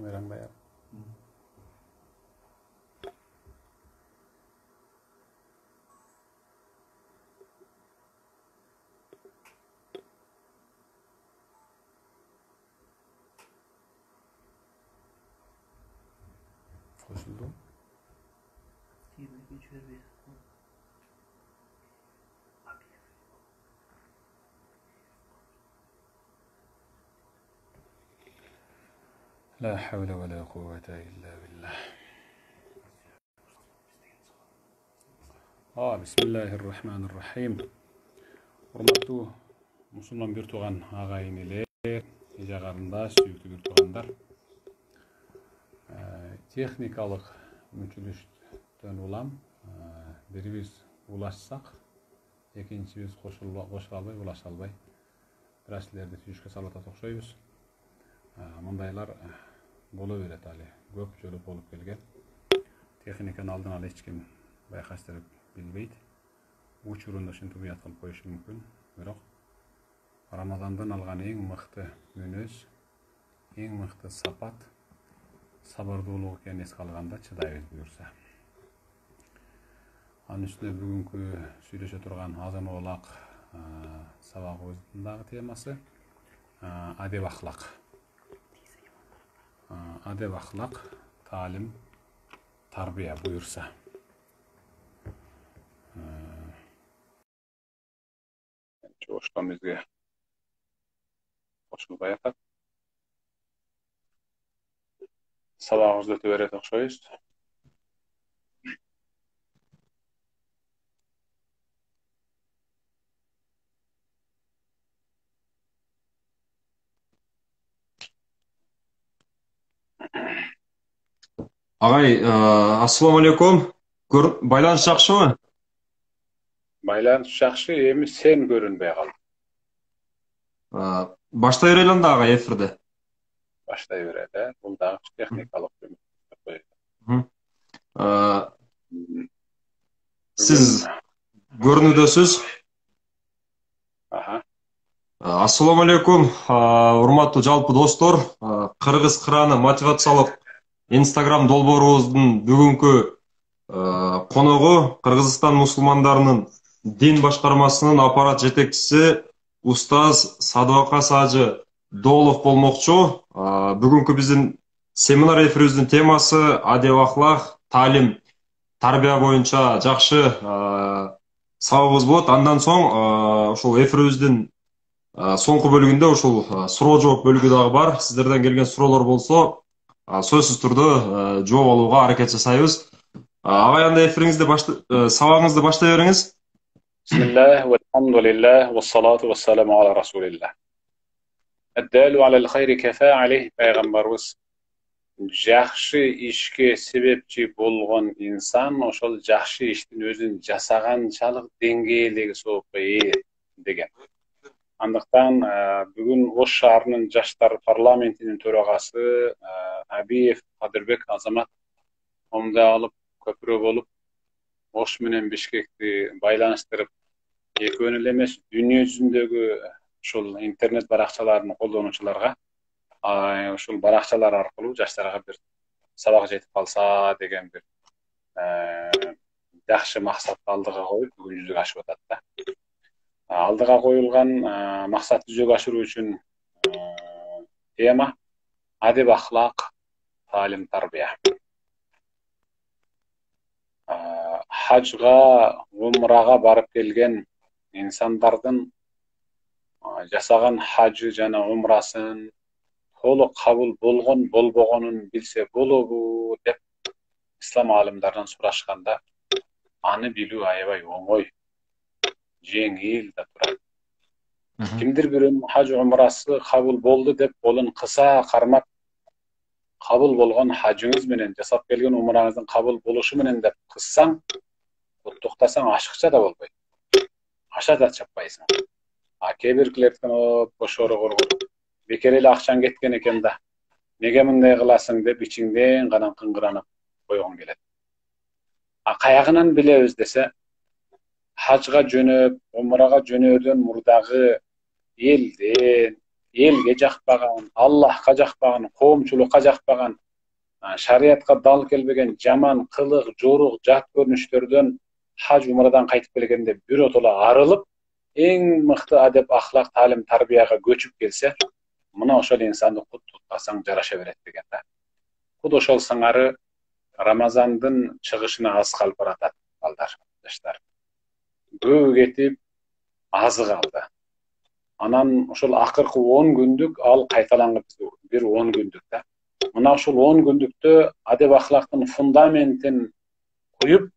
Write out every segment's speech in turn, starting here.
Kameran bayar. Koşuldu. La havle ve la kuvvete illa billah. Bismillahirrahmanirrahim. Hurmatlı Müslüman bir tuğan ağayın ile ece qarindaş, süyüktü bir tuğanlar. Texnikалық мүмкіншіліктен ulam. Biri biz ulaşsak, ikinci biz qoşa albay, ulaşa albay. Biraz ileride tüyüşke salata toqşoyuz. Mındaylar bolu öğret ali. Göp jölüp olup kelgen. Texnikanın aldın ali hiç kim bayqaştırıp bilbeydi. Uçurunda şinti uyat qılıp qoyuşı mümkün. Biroq Ramazandan alған ең мықты мөнөз, ең мықты сапат, сабырдуулук экенин эске алганда чыдайбыз буюрса. Анын үстүнө бүгүнкү сүйлөшө турган азан оолак сабагыбыздын темасы адеп ахлак. Adep ahlak, talim, tarbiye buyursa. Çoğuştan bizge hoşunu bayatak. Sabahımızda tüveret okşayız. Ağay, assalamu alaikum. Байланыш жакшыбы? Байланыш жакшы, эми sen көрүнбөй калдың. Баштай берелим да агай эфирде. Баштай берели, бул дагы техникалык Сиз көрүнүдөсүз. Assalamu alaikum. Урматтуу жалпы достор, Кыргыз кыраны мотивациялык Instagram долбоорубуздун бүгүнкү коногу Кыргызстан мусулмандарынын дин башкармасынын аппарат жетекчиси Устаз Садыбакас Ажы Доолов болмокчу. Бүгүнкү биздин семинар эфирибиздин темасы адеп ахлак, таалим, тарбия боюнча жакшы сабагыбыз болот. Андан соң ошол эфирибиздин соңку бөлүгүндө ушул суроо жооп бөлүгү дагы бар. Сиздерден келген суроолор болсо сөзсүз түрдө жооп алууга аракет жасайбыз. Агай, анда эфириңизди сабагыңызды баштай бериңиз. Bismillah, velhamdülillah, ve salatu ve selamu ala Resulillah. Eddalu alal hayri kefa'alih, Peygamberimiz жақшы işke sebepçi bolğan insan oşol жақшы iştin özün jasagançalyk dengээлеги soğup деген. Андыктан бүгүн Ош шаарынын жаштар парламентинин төрагасы Абиев Кадырбек Азамат омда алып көпүрө болуп Ош менен Бишкекти байланыштырып, экөөнү эле эмес дүйнө жүзүндөгү ушул интернет баракчаларын колдонуучуларга ушул баракчалар аркылуу жаштарга бир сабак жетип калса деген бир жакшы максатты алдыга коюп бүгүн жүзүгө ашып атат да. Алдыга коюлган максатты жүзөгө ашыруу үчүн тема адеп ахлак, таалим, тарбия. Hajga, umraga barıp kelgen insandардын жасаган hajı жана umraсын толук кабыл болгон болбогонун билсе болобу деп ислам алымдарынан сурашканда аны билүү аябай оңой, жеңил да турат. Кимдир бирөөнүн hajı umrасы кабыл болду деп колун кыса кармап кабыл болгон hajыңыз менен жасап келген умраңыздын кабыл болушу менен деп кыссаң, токтосаң ашыкча да болбойт. Аша да чаппайсың. Кээ биркилерден бошоро коргоп, бекер эле акчаң кеткен экен да. Неге мындай кыласың деп ичиңден гана кыңгыранып койгоң келет. Каягынан билебиз десе, hajга жөнөп, умрага жөнөөдөн мурдагы элден, elge jakпаган, Allahqa jakпаган, коомчулукка jakпаган, шариатка дал келбеген жаман кылык, жорук, жат көрүнүштөрдөн хаж умрадан кайтып келгенде биротола арылып, эң мыкты адеп, ахлак, таалим, тарбияга көчүп келсе, мына ошол инсанды кут туткасаң жараша берет деген да. Кут ошол сыңары Рамазандын чыгышына аз калып баратат балдар, жаштар. Көбү кетип, азы калды. Анан ошол акыркы 10 күндүк ал кайталанган бир 10 күндүк да. Мына ушул 10 күндүктө адеп ахлактын фундаментин куюп,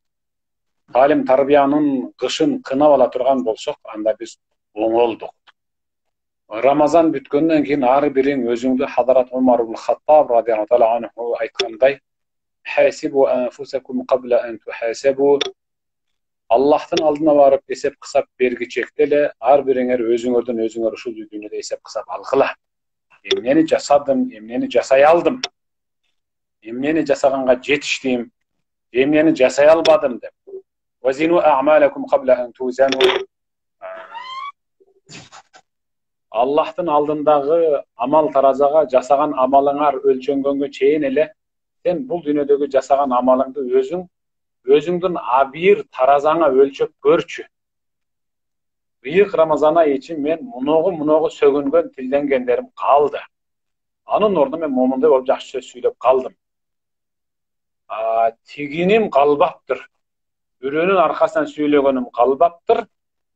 талим тарбиянын кышын кынап ала турган болсок, анда биз оңолдук. Рамазан бүткөндөн кийин ар бириң өзүңдү Хадарат Умар ибн Хаттаб радияллаху таала анху айткандай, "Хасибу анфусакум кабла ан тухасабу". Аллахтын алдына барып эсеп кысап бергичекте эле ар бириңер өзүңөрдөн өзүңөр ушул дүйнөдө эсеп кысап алгыла. Эмнени жасадым, эмнени жасай алдым, эмнени жасаганга жетиштим, эмнени жасай албадым деп. Вазину а'малакум кабла ан тузану. Аллахтын алдындагы амал таразага жасаган амалыңар өлчөнгөнгө чейин эле сен бул дүйнөдөгү жасаган амалыңды өзүңдүн абийир таразаңа өлчөп көрчү. Быйык Рамазан айы için мен муногу сөгүнгөн тилденгендерим калды. Анын ордуна мен момундай болуп жакшы сөз сүйлөп калдым. Тигиним калбаптыр. Бирөөнүн аркасынан сүйлөгөнүм калбаптыр,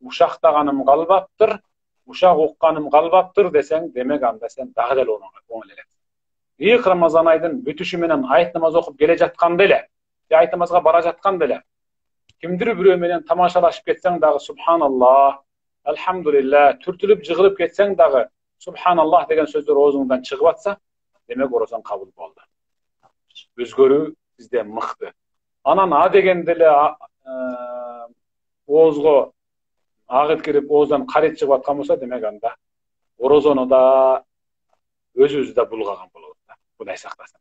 ушактаганым калбаптыр, ушак укканым калбаптыр десең, демек анда сен дагы деле оңол элексиң. Быйык Рамазан айдын бүтүшү менен айт намаз окуп келе жатканда эле, айт намазга бара жатканда эле, кимдир бирөө менен тамашалашып кетсең дагы субханаллах, алхамдулилlah, түртүлүп жыгылып кетсең дагы субханаллах деген сөздөр оозуңдан чыгып атса, демек оразаң кабыл болду. Өзгөрүү бизде мыкты. Анан а дегенде эле оозго агыт кирип, ооздан карет чыгып аткан болсо, демек анда оразаны да өзүбүздү да булгаган болобуз да. Кудай сактасын.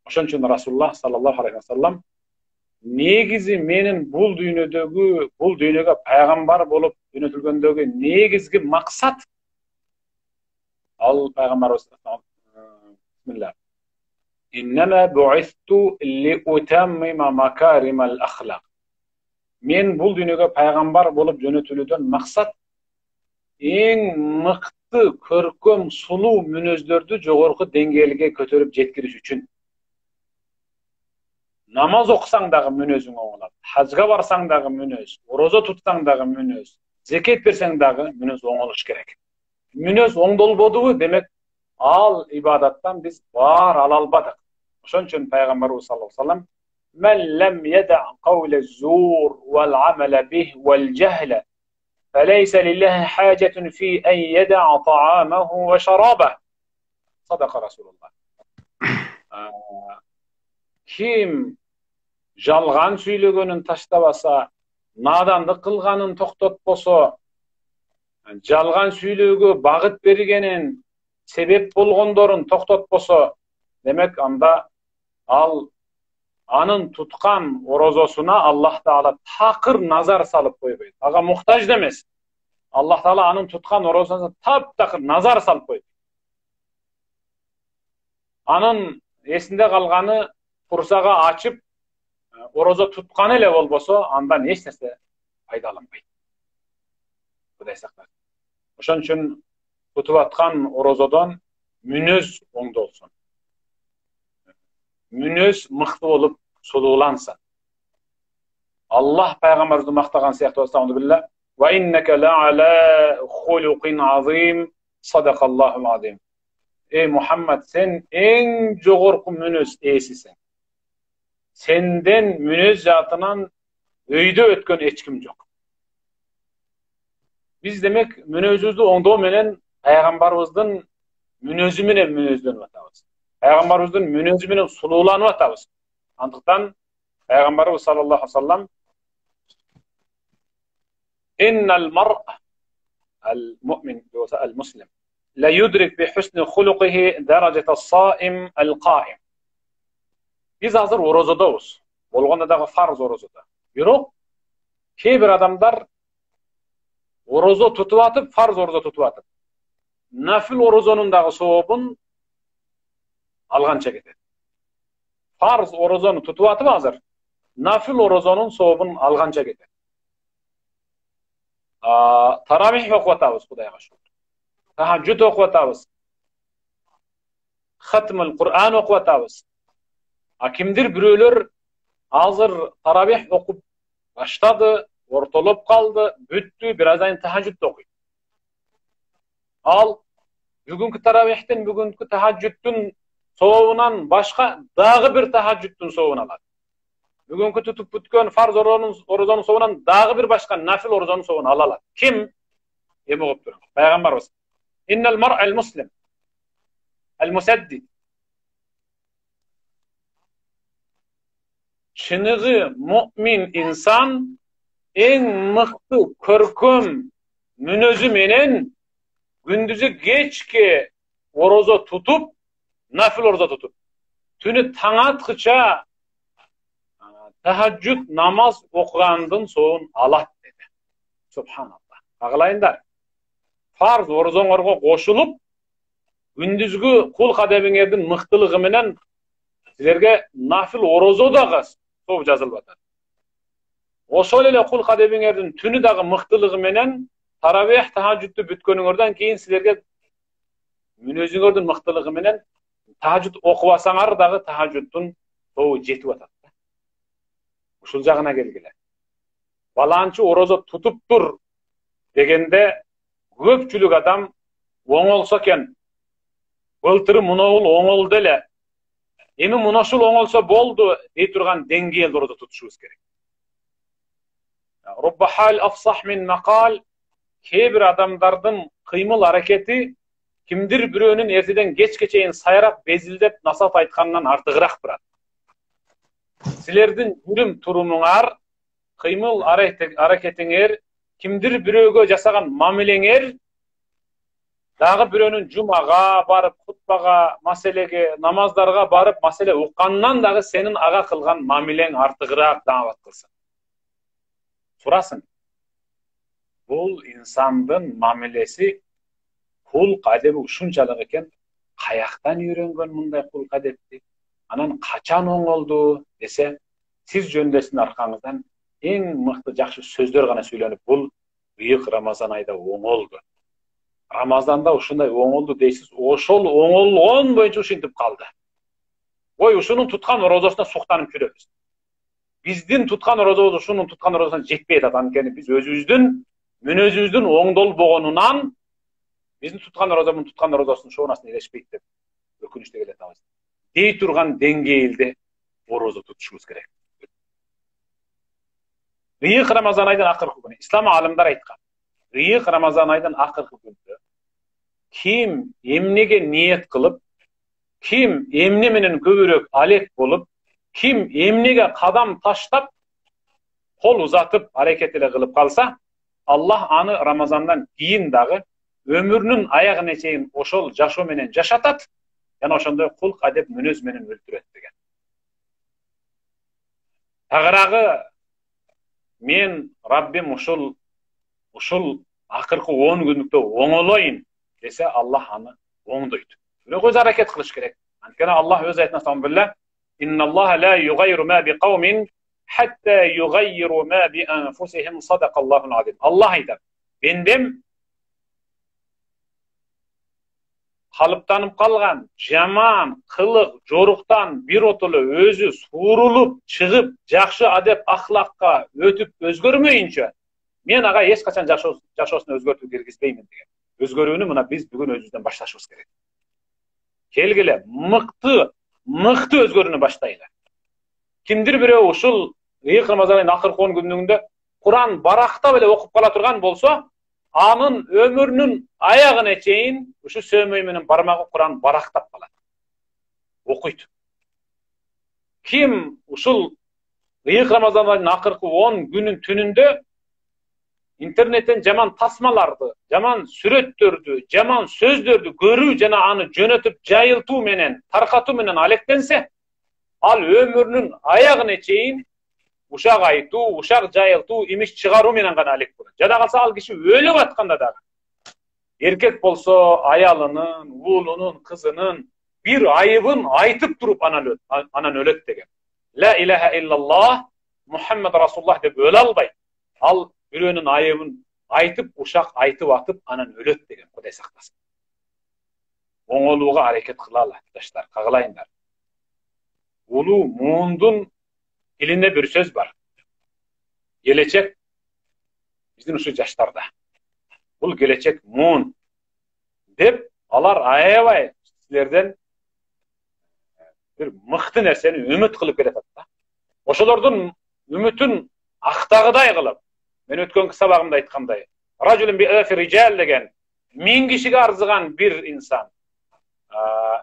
Ошон үчүн Расулуллах саллаллаху алейхи ва саллам негизи менин бул дүйнөгө пайгамбар болуп жөнөтүлгөндөгү негизги максат ал пайгамбарыбыз бисмилlah. Иннама бу'исту лиутаммима макаримал ахлак. Мен бул дүйнөгө пайгамбар болуп жөнөтүлүүдөн максат эң мыкты, көркөм, сулуу мүнөздөрдү жогорку деңгээлге көтөрүп жеткириш үчүн. Намаз окусаң дагы мүнөзүң оңолот, хажга барсаң дагы мүнөз, орозо тутсаң дагы мүнөз, зекет берсең дагы мүнөз оңолуш керек. Мүнөз оңдолбодубу, демек ал ибадаттан биз баар ала албадык. Ошон үчүн пайгамбарыбыз саллаллаху алейхи ва саллам "Мен лам яда каула зур вал амала бих вал жахла, фалейса лиллахи хаджатун фи ан яда таамаху ва шарабаху". Садака Расулуллах. Ким жалган сүйлөгөнүн таштабаса, надандык кылганын токтотпосо, жалган сүйлөөгө багыт бергенин, себеп болгондорун токтотпосо, демек анда ал анын туткан орозосуна Аллах Таала такыр назар салып койбойт. Ага муктаж да эмес. Аллах Таала анын туткан орозосуна таптакыр назар салып койбойт. Анын эсинде калганы курсага ачып орозо тутканы эле болбосо, андан эч нерсе пайда алынбайт. Кудай сактасын. Ошон үчүн тутуп аткан орозодон мүнөз оңдолсун. Мүнөз мыкты болуп сулуулансын. Аллах пайгамбарыбызды мактаган сыяктуу астагфирулlah. Ва иннака ла'ала хулуқин азим. Садакаллахул азим. Ey Muhammed, sen en jogorku мүнөз ээсисиң. Senden мүнөз жатынан өйдө өткөн эч ким жок. Биз демек мүнөзүбүздү оңдоо менен пайгамбарыбыздын мүнөзү менен мүнөздөнүп атабыз. Пайгамбарыбыздын мүнөзү менен сулууланып атабыз. Андыктан пайгамбарыбыз саллаллаху алейхи ва саллам "Иннал мар'a al-mu'min wa al-muslim la yudrik bi husni khuluqihi darajata as-sa'im al-qa'im". Biz azыр орозодобуз. Болгондо дагы фарз орозодо. Бирок кээ бир адамдар орозо тутуп атып, фарз орозо тутуп атып, nafil orozonun dagı sowabын algança ketedi. Farz orozonu tutup atıp azır, nafil orozonun sowabын algança ketedi. Taravih okup atabız Kudayga şükür. Tahajjud okup atabız. Hatmul Kur'an okup atabız. Kimdir biröler azır taravih okup başladı, ortolop kaldı, büttü, birazdan tahajjud okuydu. Al, bugünkü taravihten, bugünkü tahajjudun sowabынан başka dagı bir tahajjudun sowabını aladi. Bugünkü tutup bütken farz orozonun sowabынан dagı bir başka nafil orozonun sowabını aladi. Kim? Emi okuyup durun. Peygamberimiz. İnnel mar'el muslim el musaddid. Çınığı mümin insan en mıktı körküm münözü menen gündüzü geçke orozo tutup, nafil orozo tutup, tünü taňatkyça tahajjud namaz okugandan soň alat dedi. Subhanallah. Aglaýynlar. Farz orozoňarga goşulup, gündüzgü kul kadebiňerdiň myktylygy menen sizlerge nafil orozo da sowap жазылып atar. Oşol ele kul kadebiňerdiň tünü dagı myktylygy menen taravih tahajjuddu bütkeniňerden keyin sizlerge münözüňerdiň myktylygy menen tahajjud okubasaňar dagı tahajjudun sowu jetip atat. Uşul jagyna gelgile. Balançy orozo tutup dur degende köpçülük adam oňolsa eken былтыры munowul oňoldy ele. Emi munaşul oňolsa boldu diýip turgan deňgelde orozo tutuşubuz gerek. Rubba hal afsah min maqal. Kebir adamlardan kıymıl hareketi kimdir biröөнün erteden geçkeçeyin sayrap bezildep nasat aytkandan artıgırak birat. Silerden yürüm turumuňar, kıymıl hareketiňer, kimdir birööge jasagan mamileňer, dagı biröөнün jumaga barıp, hutbaga, maselege, namazlarga barıp masele ukandan dagı senin aga kılgan mamileň artıgırak davat kılsın. Surasın. Bul insandın mamilesi kul kadebi uşunçalık eken kayaktan öğrengen munday kul kadepti. Anan kaçan oňoldu dese siz jöndesin arkanızdan en mıhtı jakşı sözler gana söylenip bul büyük Ramazan ayda oňoldu. Ramazanda uşunday oňoldu deysiz, oşol oňolgon boýunça uşintip kaldı. Oy uşunun tutkan orozosuna suktanyp ýürübüz. Bizdin tutkan orozobuz uşunun tutkan orozosuna jetpeydi adam. Biz özübüzdün münözübüzdün oňdol bogonundan bizni tutkan orozosунун şoňasyna eleşpeyt dep ökünçte geletimiz. Deý turgan deňgeýilde orozo tutuşubuz gerek. Gyýyk Ramazan aýdan akyrky güni İslam alimler aýtgan. Gyýyk Ramazan aýdan akyrky günde kim emnege niyet kılıp, kim emne menen köbürök alek bolup, kim emnege kadam taşlap, kol uzatıp hareket ile kılıp kalsa, Allah anı Ramazandan keyin dagı ömürünün ayagyna çeyin oşol jaşo menen jaşatat, yana oşondoy kul kadep münöz menen öldüret degen. Tagıragı men Rabbim uşul akırkı 10 günlükte oňoloýyn dese Allah anı oňdoýdy. Bирок öz hareket kılıç gerek. Ankene Allah öz aýtna sanbillah innallaha la yugayyiru ma biqawmin hatta yugayyiru ma bi anfusihim sadaqallahul azim. Allah aýtar. Bendem kalıptanıp kalgan jaman, kılık, joruktan bir otulu özü suurulup, çıgıp, jakşı adep ahlakka ötüp özgörmeyince men aga hiç kaçan jaşosuna özgörtüp girgizbeymin degen. Özgörүүnü mına biz bugün özübüzden başlaşybız gerek. Kelgile mıktı özgörүүnü başlaýlar. Kimdir birөө uşul Gyýyk Ramazan aýynyň akyrky 10 günlüğünde Kur'an barakta bile okup kala turgan bolsa, anın ömürünün ayagyna çeyin uşu söýmöý menen barmagy Kur'an baraktap kalat. Okuyt. Kim uşul Gyýyk Ramazan aýynyň akyrky 10 günün tününde internetten jaman tasmalardy, jaman süretlerdi, jaman sözlerdi görүү jana any jönötüp jaýyltуу menen, tarkatуу menen alektense, al ömürünün ayagyna çeyin uşak aýtуу, uşak jaýyltуу, imiş çygarуу menen gana alek bolar. Jada kalsa al kişi ölüp atkanda da Erkek bolsa ayalının, oğlunun, kızının bir ayıbın aytıp durup anan ölet degen. La ilahe illallah Muhammed Rasulullah deb öle albay. Al birönün ayıbın aytıp uşak aytıp atıp anan ölet degen. Kuday saklasın. Oňoluga hareket kılalar arkadaşlar, kagılayınlar. Ulu muundun dilinde bir söz var. Gelecek bizim şu yaşlarda. Bul gelecek muun dep alar ayabay sizlerden bir mıhtı nerseni ümit kılıp keletip da. Oşolordun ümitün aktagıday kılıp. Men ötkenki sabagımda aytkanday. Rajulun bi afi rical degen 1000 kişiге arzygan bir insan.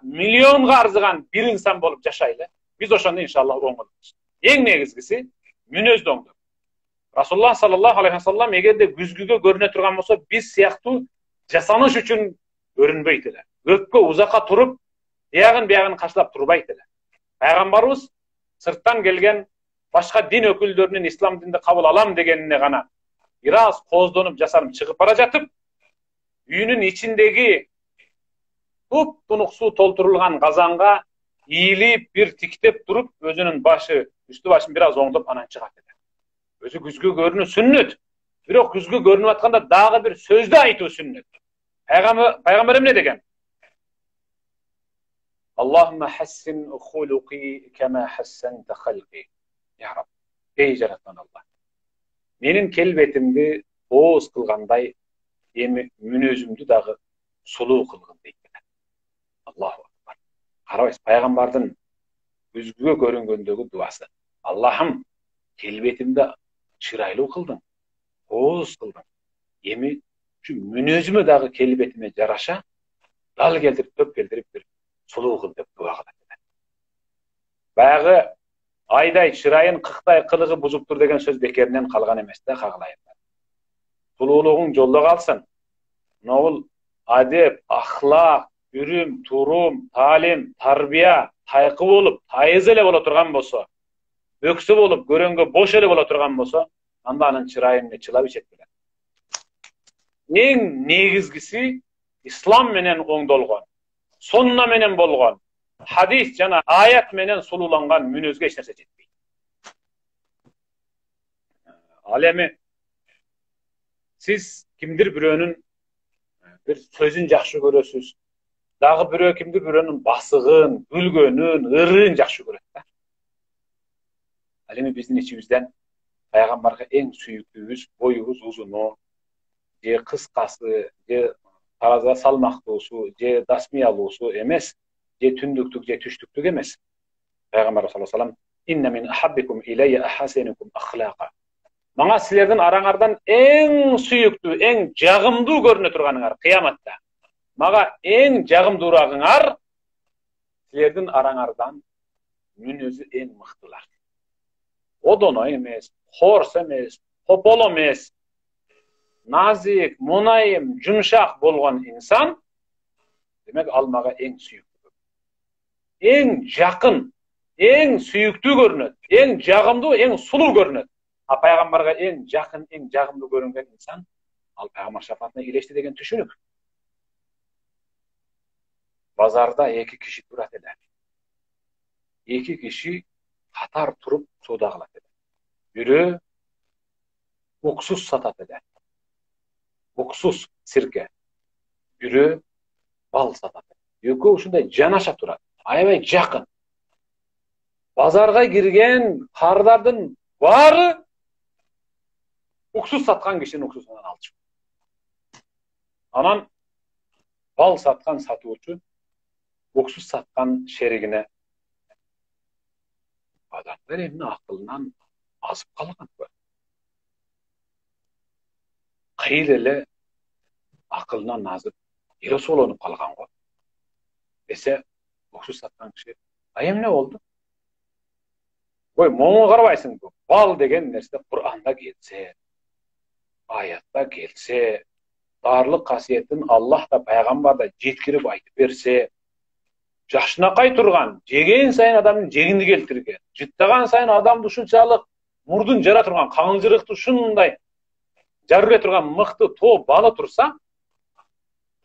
Milyonga arzygan bir insan bolup yaşaylı. Biz oşonda inşallah oňolubuz. Eň negizgisi münözdoňdur. Rasulullah sallallahu aleyhi ve sellem egerde güzgüge görüne turgan bolsa biz siyahtı jasanış üçün görünbeydiler. Köpkö uzaka turup ýagyn kaçlap turbaydylar. Peygamberimiz sırttan gelgen başka din öküldörünün İslam dininde kabul alam degenine gana biraz kozdonup jasarım çıkıp bara jatıp üýünün içindeki tup-tunuk su tolturulgan gazanga iyilip bir tiktep durup özünün başı, üstü başını biraz oňdop anan çıgat eder. Özü güzgü görünü sünnet. Birok güzgü görünüp atkanda dağı bir sözde aytуу sünnet. Peygamberim ne degen? Allahümme hassin huluki kema hassente halqi. Ya Rab, ey jaratan Allah. Menin kelbetimdi oğuz kılganday, emi münözümdü dağı sulu kılgın deydi. Allahu akbar. Karabayız, Peygamberden güzgüge görüngöndögü duası. Allah'ım, kelbetimde çıraylı kıldın, oğuz kıldın. Emi şu münözümü dağı kelbetime jaraşa, dal geldirip, töp geldirip bir sulu kıl dep dua kıladı. Bayağı ayday, çırayın, kıktay, kılığı buzuptur degen söz bekerinden kalgan emes de kagılayın. Sululuğun jolda kalsın. Noğul adep, ahlak, ürüm, turum, talim, tarbiya, taykı bolup, tayız ele bola turgan bolsa, böksü bolup, göröngö boş ele bola turgan bolsa, anda anın çırayını çılap içet bilen. Eň negizgisi İslam menen oňdolgan, sunna menen bolgan, hadis jana ayat menen sululangan münözge hiç nerse jetmeydi. Alemi siz kimdir birönün bir sözün jakşı görösüz. Dağı birö kimdir birönün basıgın, gülgönün, ırrın jakşı göröt. Alemi bizdin içimizden Peygamberge eň süýüklübüz, boyubuz uzunu, je kıskası, je taraza salmaklısı, je dasmiyalısı emes, je tündüktük, je tüştüktük emes. Peygamber sallallahu aleyhi ve sellem inne min ahabbikum ileyye ahasenikum ahlaqa. Maňa sizlerden araňardan eň süýüktü, eň jagymdy görüne turganyňar kıyamatda. Maga eň jagymduragyňar sizlerden araňardan münözü eň myktylar. Odono emes, hors emes, hopol emes, nazik, munayim, jumşak bolgan insan demek almaga eň süýüktü. Eň jakyn, eň süýüktü görünет, eň jagymdy, eň sulu görünет. A Peygamberge eň jakyn, eň jagymdy görüngen insan al Peygamber şafatyna ileşdi degen düşünük. Bazarda iki kişi durat eder. İki kişi katar turup suda kılat eder. Biri uksus satat eder. Uksus sirke. Biri bal satat eder. Yökö uşunda janaşa turat. Aябай jakyn. Bazarga girgen kardardın bari uksus satkan kişinin uksusundan alçı. Anan bal satkan satıwçy uksus satkan şerigine adamlar emni akılından azıp kalgan. Kıyıl ele akılından azıp ere solunup kalgan. Ese uksus satkan kişi ayem ne oldu? Oy moňa garabaysın bu. Bal degen nerse Kur'anda gelse, ayatta gelse, darlyk kasiyetin Allah da Peygamber da jetkirip aytyp berse, jaşnakay turgan, jegen sayın adamın jegindi keltirgen, jıttagan sayın adam uşunçalyk murdun jara turgan, kaňjyrykty şunday jarre turgan mykty to baly tursa,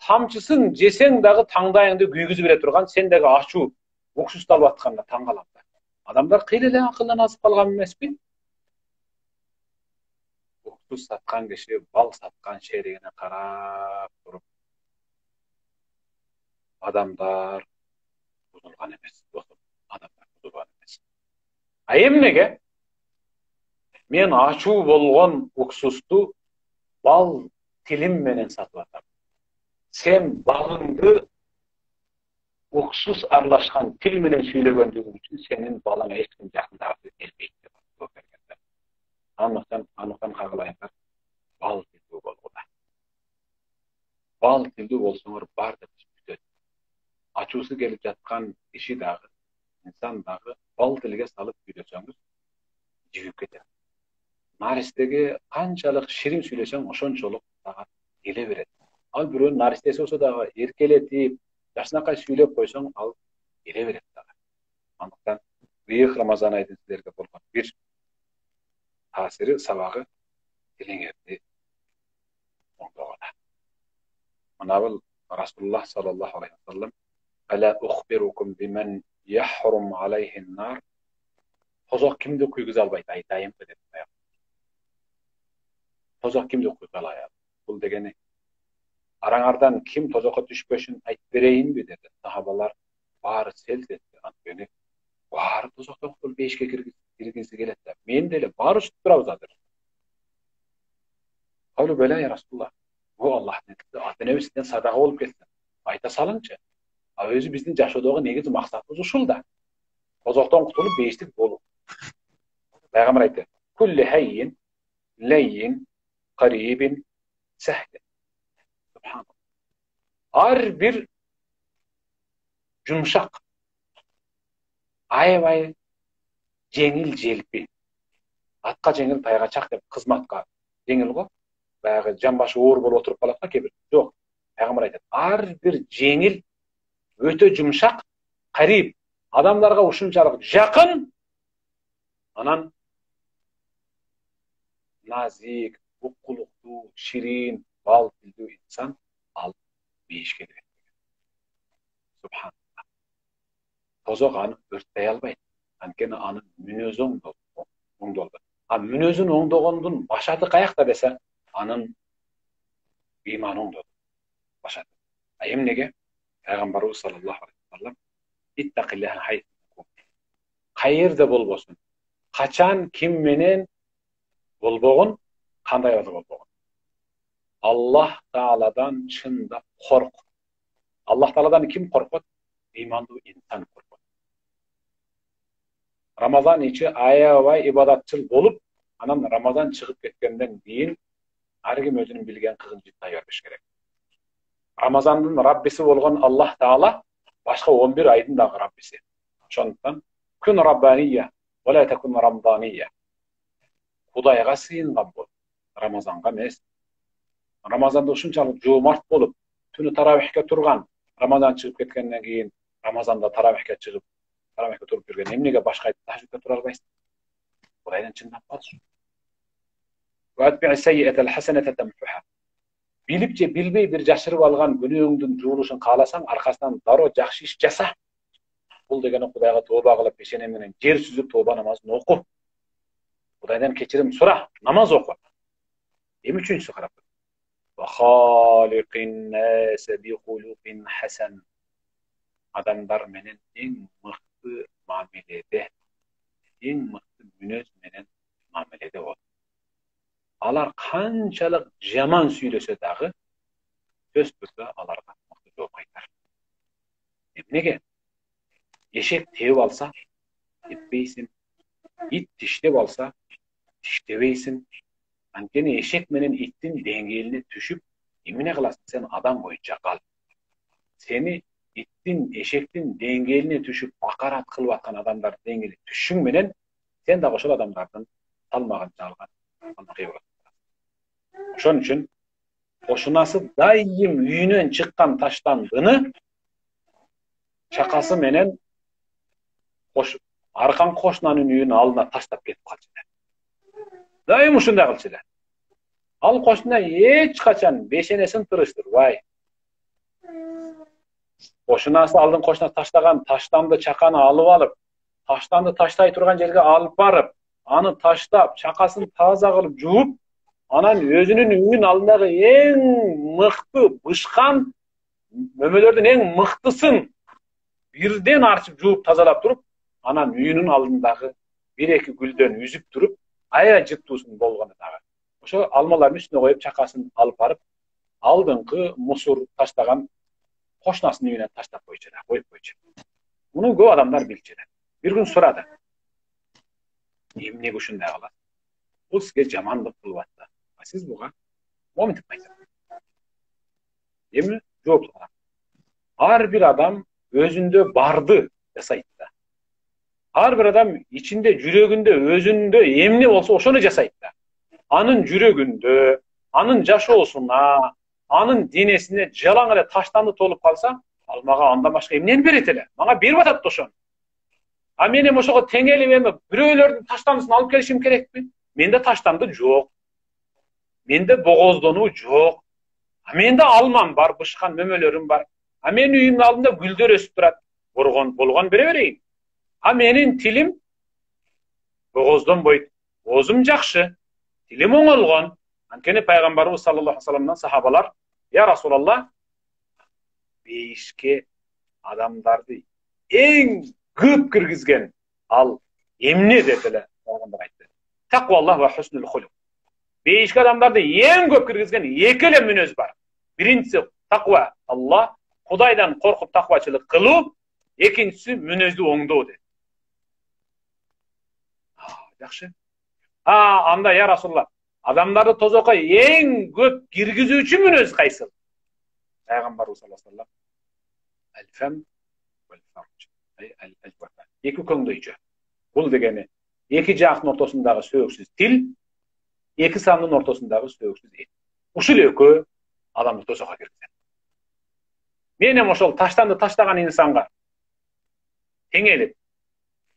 тамчысын жесең дагы таңдайыңды күйгүзүп бере турган сендеги ачуу уксусталып атканына таң калам да. Адамдар кыйла эле акылдан азып калган эмеспи? Уксус саткан киши бал саткан шеригине карап туруп, адамдар бузулган эмес, досум, адамдар бузулган эмес. А эмнеге? Мен ачуу болгон уксусту бал тилим менен сатып атам. Sen balыңды уксус аралашкан тил менен сүйлөгөндүгүң үчүн сенин балаңа эч ким жакындагысы келбейт деп айтып. Анықтан кагылайыңдар, бал тилдүү болгула. Бал тилдүү болсоңор бар деп бүтөт. Ачуусу келип жаткан киши дагы, инсан дагы бал тилге салып сүйлөсөңүз жибип кетет. Наристеге канчалык ширин сүйлөсөң ошончолук дагы келе берет. Ал бирөөнүн наристеси болсо дагы эркелетип, жакшынакай сүйлөп койсоң, ал келе берет дагы. Андыктан быйык Рамазан айдын силерге болгон бир таасири, сабагы тилиңерди оңдогода. Мына бул Расулуллах саллаллаху алейхи ва саллам "Ала ухбирукум бимен яхрум алейхин нар" тозок кимди куйгуза албайт айтайынбы деп аяк. Тозок кимди куйгуза албайт? Бул дегени араңардан ким тозокко түшпөшүн айтып берейинби деди. Сахабалар баары селт этти. Анткени баары тозоктон кутулуп бейишке киргиси келет да. Мен деле баары ушуп турабыз азыр. Калу бела я Расулуллах. Бу Аллахтын ата-энебизден садака болуп кетти. Айта салыңчы. А өзү биздин жашоодогу негизи максатыбыз ушул да. Тозоктон кутулуп бейиштик болуу. Пайгамбар айтты: "Kulli hayyin layyin qaribin sahl." Ар бир жумшак, аябай жеңил желпи. Атка жеңил, тайга чак деп кызматка жеңил го. Баягы жамбашы оор болуп отуруп калат да кебир. Жок. Пайгамбар айтат: "Ар бир жеңил, өтө жумшак, кариб, адамдарга ушунчалык жакын, анан назик, укулуктуу, ширин, бал тилдүү инсан ал бейишке кирет." Субханалла. Тозок аны өрттөй албайт. Анткени анын мүнөзү оңдолду. А мүнөзүн оңдогондун башаты каякта десе, анын ыйманы оңдоду. Башаты. А эмнеге? Пайгамбарыбыз саллаллаху алейхи ва саллам "Иттакиллаха хайсу" кайерде болбосун, качан ким менен болбогун, кандай да болбогун, Аллах Тааладан чындап корк. Аллах Тааладан ким коркот? Ыймандуу инсан коркот. Рамазан ичи аябай ибадатчыл болуп, анан Рамазан чыгып кеткенден кийин ар ким өзүнүн билген кызын жыттай бербеш керек. Рамазандын Раббиси болгон Аллах Таала башка 11 айдын дагы Раббиси. Ошондуктан күн Раббанийя, вала такун рамданийя. Кудайга сыйынган бол, Рамазанга эмес. Рамазанда ушунчалык жоомарт болуп, түнү таравихке турган, Рамазан чыгып кеткенден кийин Рамазанда таравихке чыгып, таравихке туруп жүргөн, эмнеге башка айда тажвидке тура албайсың? Кудайдан чындап калчы. Билип же билбей бир жашырып алган күнөөңдүн жуулушун кааласаң, аркасынан дароо жакшы иш жаса. Бул дегени Кудайга тооба кылып, пешене менен жер сүзүп тооба намазын оку. Кудайдан кечирим сура, намаз оку. Эми үчүнчүсү карап. Ва халиqin nas bi khuluqin hasan. Адамдар менен эң мыкты мамиледе, эң мыкты мүнөз менен мамиледе бол. Алар канчалык жаман сүйлөсө дагы, сөз түрдө аларга мыкты жооп кайтар. Эмнеге? Эшек тееп алса, теппейсиң. Ит тиштеп алса, тиштебейсиң. Анткени эшек менен иттин деңгээлине түшүп, эмне кыласың? Сен адам боюнча кал. Сени иттин, эшектин деңгээлине түшүп, акарат кылып аткан адамдар деңгээлине түшүң менен, сен дагы ошол адамдардын салмагын чалган андакай болот. Ошон үчүн кошунасы дайым үйүнөн чыккан таштандыны чакасы менен аркан кошунанын үйүнүн алдына таштап кетип калчу. Дайым ушундай кылчу эле. Ал кошуна эч качан бешенесин тырыштырбай, Кошунасы алдын кошуна таштаган таштанды чаканы алып, таштанды таштай турган жерге алып барып, аны таштап, чакасын таза кылып жууп, анан өзүнүн үйүнүн алдындагы эң мыкты бышкан мөмөлөрдүн эң мыктысын бирден арчып жууп тазалап туруп, анан үйүнүн алдындагы бир эки гүлдөн үзүп туруп, аябай жыттуусун болгону дагы. Ошо алмалардын үстүнө коюп, чакасын алып барып, алдыңкы мусор таштаган кошунасынын үйүнө таштап койчу да, коюп койчу. Муну көп адамдар билчү да. Бир күн сурады. Эмнеге ушундай кылат? Бул сизге жамандык кылып атты. А сиз буга моминтип кайтасыз. Эми жооп алам. Ар бир адам өзүндө барды жасайт да. Ар бир адам ичинде, жүрөгүндө, өзүндө эмне болсо ошону жасайт да. Анын жүрөгүндө, анын жашоосуна, анын денесине жалаң эле таштанды толуп калса, ал мага андан башка эмнени берет эле? Мага берип атат да ошону. А мен эми ошого теңелип эми бирөөлөрдүн таштандысын алып келишим керекпи? Менде таштанды жок. Менде богоздонуу жок. А менде алмам бар, бышкан мөмөлөрүм бар. А менин үйүмдүн алдында гүлдөр өсүп турат. Болгон бере берейин. А менин тилим богоздонбойт. Оозум жакшы. Тилим оңолгон. Анткени пайгамбарыбыз саллаллаху алейхи ва салламдан сахабалар: "Я Расулаллах, бейишке адамдарды эң көп киргизген ал эмне?" деп эле пайгамбар айтты. Такваллах ва хуснул хулук. Бейишке адамдарды эң көп киргизген эки эле мүнөз бар. Биринчиси таква, Алла, Кудайдан коркуп таквачылык кылуу, экинчиси мүнөздү оңдоо dedi. Жакшы. Анда я Расулаллах, адамдарды тозокко эң көп киргизүүчү мүнөз кайсы? Пайгамбарыбыз саллаллаху алейхи ва саллям: "Аль-фам валь-фарж." Эки көңдөйчө. Бул дегени эки жактын ортосундагы сөөгсүз тил, эки самдын ортосундагы сөөгсүз эт. Ушул экөө адамды тозокко киргизет. Мен эми ошол таштанды таштаган инсанга теңелип,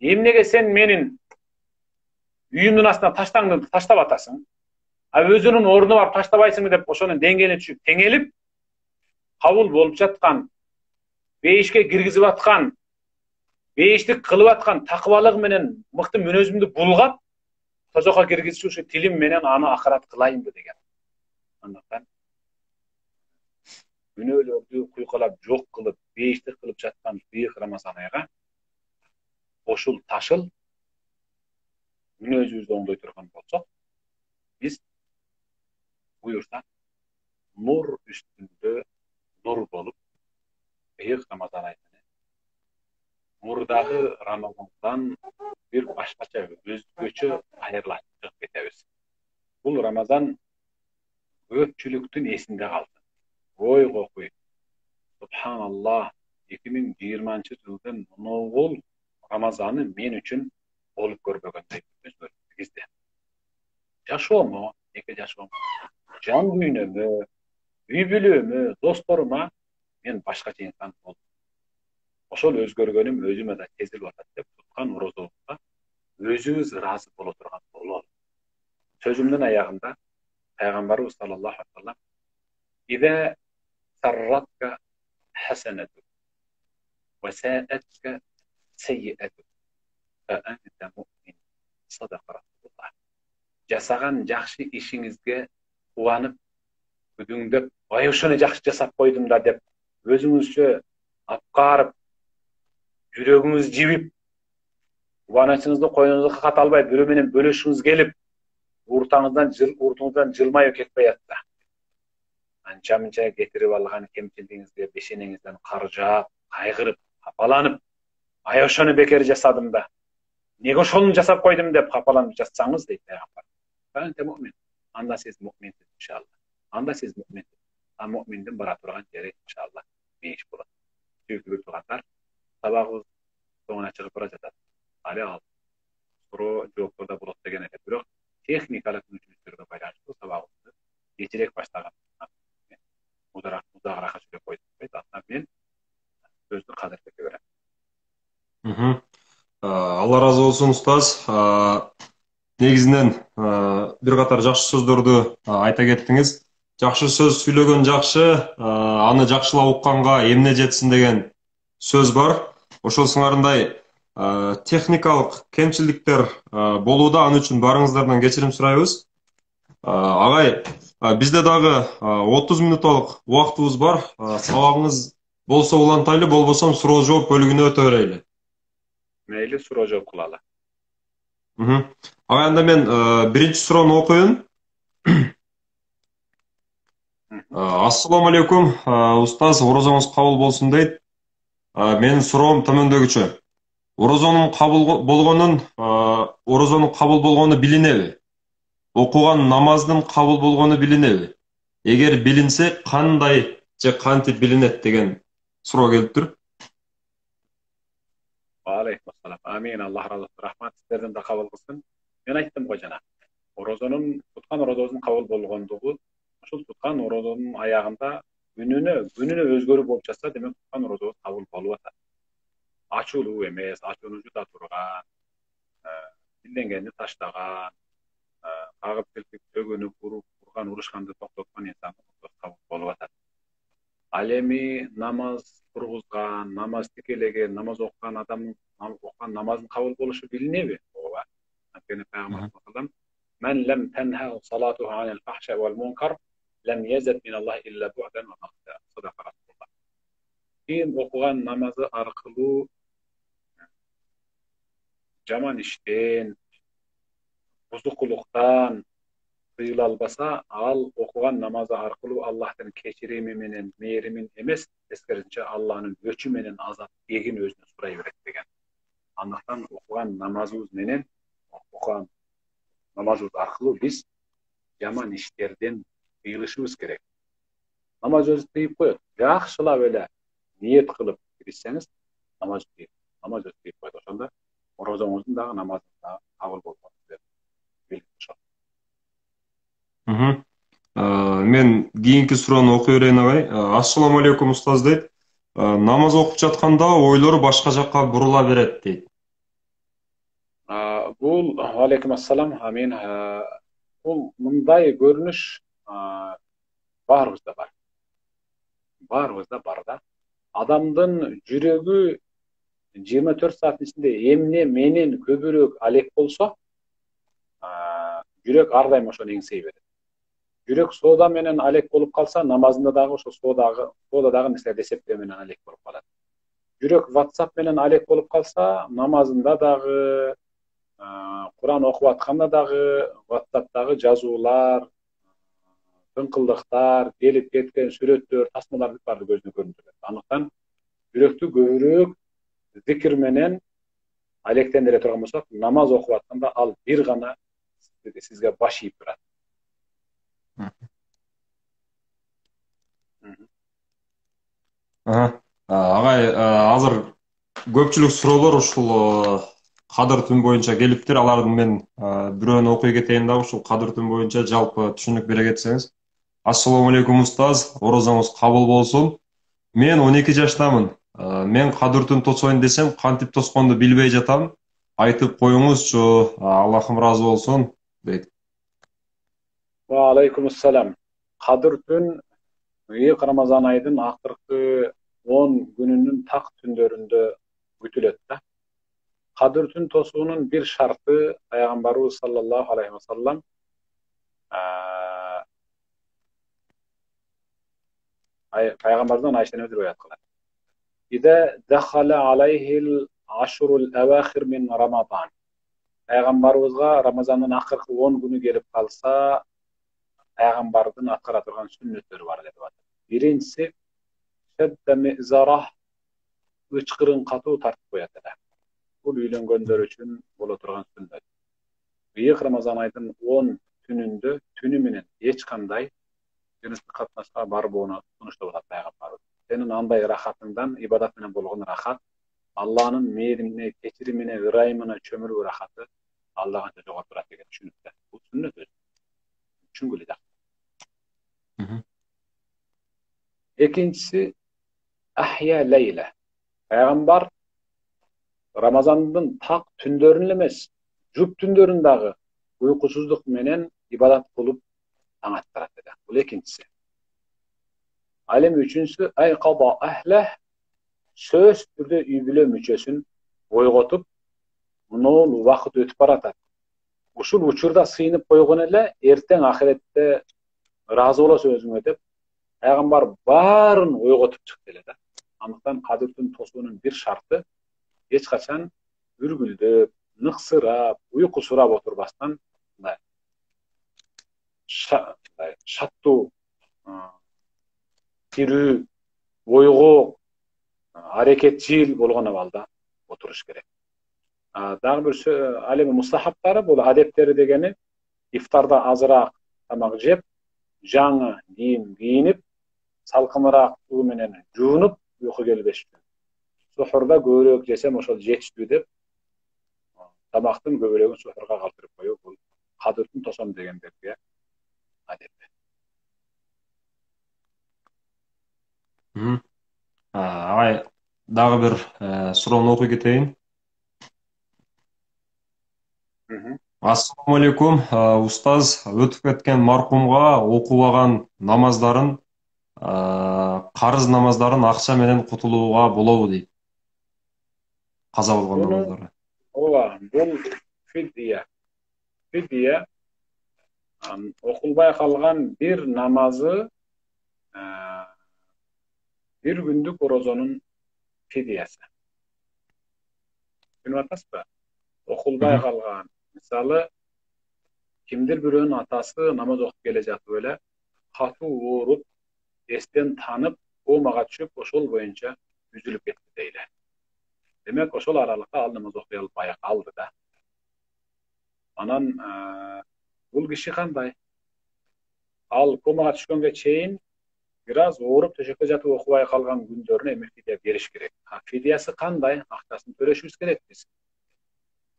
эмнеге сен менин үйүмдүн астына таштаңды таштап атасың, а өзүнүн ордуна барып таштабайсыңбы деп ошонун деңгээлине түшүп теңелип, кабыл болуп жаткан, бейишке киргизип аткан, бейиштик кылып аткан такыбалык менен мыкты мүнөзүмдү булгап, тозокко киргизчү ушу тилим менен аны акырат кылайынбы деген. Андыктан күнөөлөрдү куйкалап жок кылып, бейиштик кылып жаткан бийик Рамазан айга ошул ташыл мүнөзүбүздү оңдой турган болсок, биз буюрса нур үстүндө нур болуп, бийик Рамазан айында мурдагы Рамазандан бир башкача өзгөчө айырылып чыгып кетебиз. Бул Рамазан көпчүлүктүн эсинде калды. Ой кокуй, субханаллах, 2020-жылдын моногул Рамазаны мен үчүн болуп көрбөгөндөй өзгөрдү кезде. Жашоому, эки жашоому, жан дүйнөмө, үй бүлөмө, досторума мен башкача инсан болдум. Ошол өзгөргөнүм өзүмө да сезилип атат деп туткан орозобузга өзүбүз ыраазы боло турган бололу. Сөзүмдүн аягында пайгамбарыбыз саллаллаху алейхи ва саллям: "Изе сарратка хасанату ва саатка сайyiату фа анта муъмин." Садака Расулуллах. Жасаган жакшы ишиңизге кубанып, күдүңдөп, "Ой, ошону жакшы жасап койдум да" деп өзүңүзчө апкарып, жүрөгүңүз жибип, кубанычыңызды койнуңузга ката албай бирөө менен бөлөшүңүз келип, уртуңуздан жылмайып кетпей атса, анча-мынча кетирип алган кемчилигиңизге бешенеңизден каржап, кайгырып, капаланып, "Ай, ошону бекер жасадым да. Неге ошону жасап койдум" деп капаланып жатсаңыз, дейт пайгамбар. Анте муъмин. Анда сиз муъминсиз иншалла. Анда сиз муъминсиз. А муъминдин бара турган жери иншалла бейиш болот. Сүйүктүү туугандар, сабагыбыз соңуна чыгып бара жатат. Али ал суроо жооптордо болот деген эле, бирок техникалык мүмкүнчүлүктөргө байланыштуу сабагыбызды кечирээк баштаган. Музагырака сүйлөп койдум. Мен сөздү кадырлете берем. Алла разы болсун, устаз. Негизинен бир катар жакшы сөздөрдү айта кеттиңиз. жакшы сөз сүйлөгөн жакшы, аны жакшылап укканга эмне жетсин деген сөз бар. Ошол сыңарындай техникалык кемчиликтер болууда, аны үчүн баарыңыздардан кечирим сурайбыз. Агай, бизде дагы 30 минутталык убактыбыз бар. Сабагыңыз болсо улантайлы, болбосо суроо жооп бөлүгүнө өтө берели. Мейли, суроо жооп кылалы. Агай, анда мен биринчи суроону окуйун. Ассаламу алейкум, устаз, орозоңуз кабыл болсун дейт. Менин суроом төмөндөгүчө. Орозонун кабыл болгону билинеби? Окуган намаздын кабыл болгону билинеби? Эгер билинсе, кандай же кантип билинет деген суроо келиптир. Алейкум ассалам. Амин. Аллах разы болсун. Рахмат. Сиздерден да кабыл кылсын. Мен айттым го жана. Туткан орозонун кабыл болгондугу, ушул туткан орозонун аягында күнүнө өзгөрүү болуп жатса, демек туткан орозобуз кабыл болуп атат. Ачуулуу эмес, ачууну жута турган, билденгенди таштаган, кагып силкип төгүнүп урган урушканды токтоткон инсан кабыл болуп атат. Ал эми намаз тургузган, намаз тикелеген, намаз окуган адамдын намазын кабыл болушу билинеби? Ооба. Анткени Пайгамбар саллаллаху "Мен лем тенха салатуху анил фахша вал мункар, лем язат мин Аллах илля бу'дан ва мaqta." Садака Расулулlah. Ким окуган намазы аркылуу жаман иштен, бузукулуктан тыйыла албаса, ал окуган намазы аркылуу Аллахтын кечирими менен, мээримин эмес, тескерисинче Аллахнын өчү менен азап эгин өзүнө сурай берет деген. Андыктан окуган намазыбыз менен, окуган намазыбыз аркылуу биз жаман иштерден тыйылышыбыз керек. Намаз өзү тыйып коет. Жакшылап эле ниет кылып киришсеңиз, намаз өзү тыйып коет. Ошондо орозоңуздун дагы намазыңыз дагы кабыл болгон деп билип Мен кийинки суроону окуй берейин агай. Ассаламу алейкум устаз дейт. Намаз окуп жатканда ойлору башка жакка бурула берет дейт. Бул алейкум ассалам, амин. Бул мындай көрүнүш баарыбызда бар. Баарыбызда бар да. Адамдын жүрөгү 24 сааттын ичинде эмне менен көбүрөөк алек болсо, жүрөк ар дайым ошону эңсей берет. Жүрөк соода менен алек болуп калса, намазында дагы ошо соодадагы нерселерди эсептөө менен алек болуп калат. Жүрөк WhatsApp менен алек болуп калса, намазында дагы, Куран окуп атканда дагы, WhatsApp'тагы жазуулар, тыңкылдыктар, келип кеткен сүрөттөр, тасмаларды баары көзүнө көрүнүп турат. Андыктан жүрөктү көбүрөөк зикир менен алектендире турган болсок, намаз окуп атканда ал бир гана сизге баш ийип турат. Агай, азыр көпчүлүк суроолор ушул кадыр түн боюнча келиптир. Алардын мен бирөөнү окуй кетейин дагы, ушул кадыр түн боюнча жалпы түшүнүк бере кетсеңиз. Ассаламу алейкум устаз, орозоңуз кабыл болсун. Мен 12 жаштамын. Мен кадыр түн тосоюн десем, кантип тосконду билбей жатам. Айтып коюңузчу, Аллахым ыраазы болсун дейт. Ва алейкум ассалам. Кадыр түн Рамазан айдын акыркы 10 күнүнүн так түндөрүндө күтүлөт да. Кадыр түн тосуунун бир шарты Пайгамбарыбыз саллаллаху алейхи ва саллам Пайгамбардан Айшаны өтүп аткылар. Иде дахала алейхил ашурул авахир мин Рамазан. Пайгамбарыбызга Рамазандын акыркы 10 күнү келип калса, Пайгамбардын аткара турган сүннөттөрү бар деп атат. Биринчиси шадда мизарах, ычкырын катуу тартып коет эле. Бул үйлөнгөндөр үчүн боло турган сүннөт. Быйык Рамазан айдын 10 түнүндө түнү менен эч кандай жыныстык катнашка барбоону сунуштап атат Пайгамбарыбыз. Сенин андай рахатыңдан, ибадат менен болгон рахат, Аллахнын мээримине, кечиримине, ырайымына чөмүлүү рахаты Аллах канча жогору турат деген түшүнүктө. Бул сүннөт өзү. Түшүнгүлө да. Экинчиси ахья лейла. Пайгамбар Рамазандын так түндөрүн эле эмес, жұп түндөрүн дагы уйкусуздук менен ибадат кылып таң аттырат деди. Бул экинчиси. Al эми үчүнчүсү айкаба ахлeh, сөз түрдө үй бүлө мүчөсүн ойготуп, мынол убакыт өтүп баратат. Ушул учурда сыйынып койгон эле эртең ахиретте ыраазы болосуң өзүңө деп, пайгамбар баарын ойготуп чыкты эле да. Андыктан кадырдын тосуунун бир шарты эч качан үргүлдөп, ныксырап, уйкусурап отурбастан мындай шаттуу, тирүү, ойгоо, аракетчил болгон абалда отуруш керек. Дагы бир ал эми мустахабтары, бул адептери дегени ифтарда азыраак тамак жеп, жаңы кийим кийинип, салкыныраак суу менен жуунуп, уйку келбеш үчүн. Сухурда көбүрөөк жесем ошол жетиштүү деп, тамактын көбүрөөгүн сухурга калтырып коюу, бул кадырдын тосом дегендерге адеп. Агай, дагы бир суроону окуй кетейин. Ассаламу алейкум, устаз, өтүп кеткен маркумга окубаган намаздарын, карыз намаздарын акча менен кутулууга болобу дейт. Каза болгон намаздары. Ооба, бул фидия. Фидия окулбай калган бир намазы, бир күндүк орозонун фидиясы. Түшүнүп атасызбы? Окулбай калган, мисалы, кимдир бирөөнүн атасы намаз окуп келе жатып эле катуу ооруп, эстен танып, комага түшүп, ошол боюнча үзүлүп кетти дейли. Демек, ошол аралыкта ал намаз окуй албай калды да. Анан бул киши кандай? Ал комага түшкөнгө чейин бир аз ооруп төшөккө жатып окубай калган күндөрүнө эми фидия бериш керек. Фидиясы кандай? Акчасын төлөшүбүз керек биз.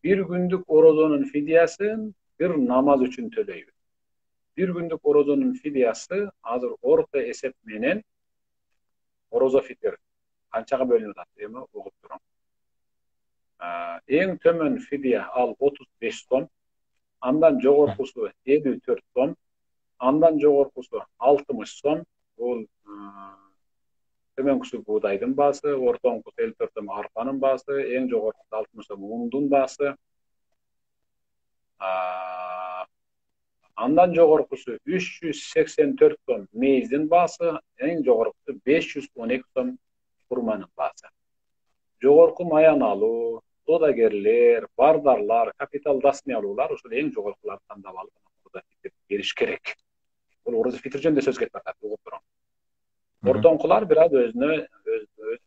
Бир күндүк орозонун фидиясын бир намаз үчүн төлөйбүз. Бир күндүк орозонун фидиясы азыр орто эсеп менен орозо фитир канчага бөлүнүп атат? Эми угуп турам. Эң төмөн фидия ал 35 сом, андан жогоркусу 54 сом, андан жогоркусу 60 сом. Бул төмөнкүсү буудайдын баасы, ортоңкусу 54 сом арпанын баасы, эң жогоркусу 60 сом ундун баасы. Андан жогоркусу 384 сом мейиздин баасы, эң жогоркусу 512 сом курманын баасы. Жогорку маян алуу, содагерлер, бардарлар, капиталдасный алуулар ушул эң жогоркуларды тандап алып, орозо фитир бериш керек. Бул орозо фитир жөнүндө сөз кетип атат, угуп турам. Ортоңкулар бир аз өзүнө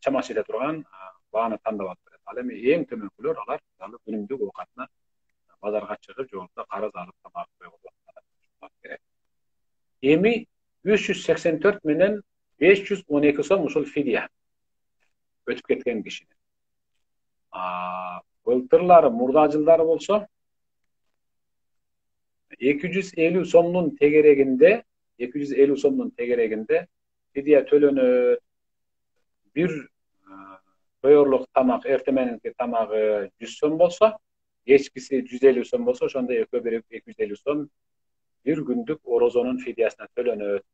чамасы жете турган бааны тандап алып берет. Ал эми эң төмөнкүлөр алар күнүмдүк оокатына базарга чыгып, же болбосо карыз алып тамак койгон керек. Эми 384 менен 512 сом ушул фидия өтүп кеткен кишинин. Былтырлары, мурда жылдары болсо 250 сомдун тегерегинде фидия төлөнөт. Бир тоёрлук тамак, эртең мененки тамагы 100 сом болсо, кечкиси 150 сом болсо, ошондо экөө бирип 250 сом бир күндүк орозонун фидиясына төлөнөт.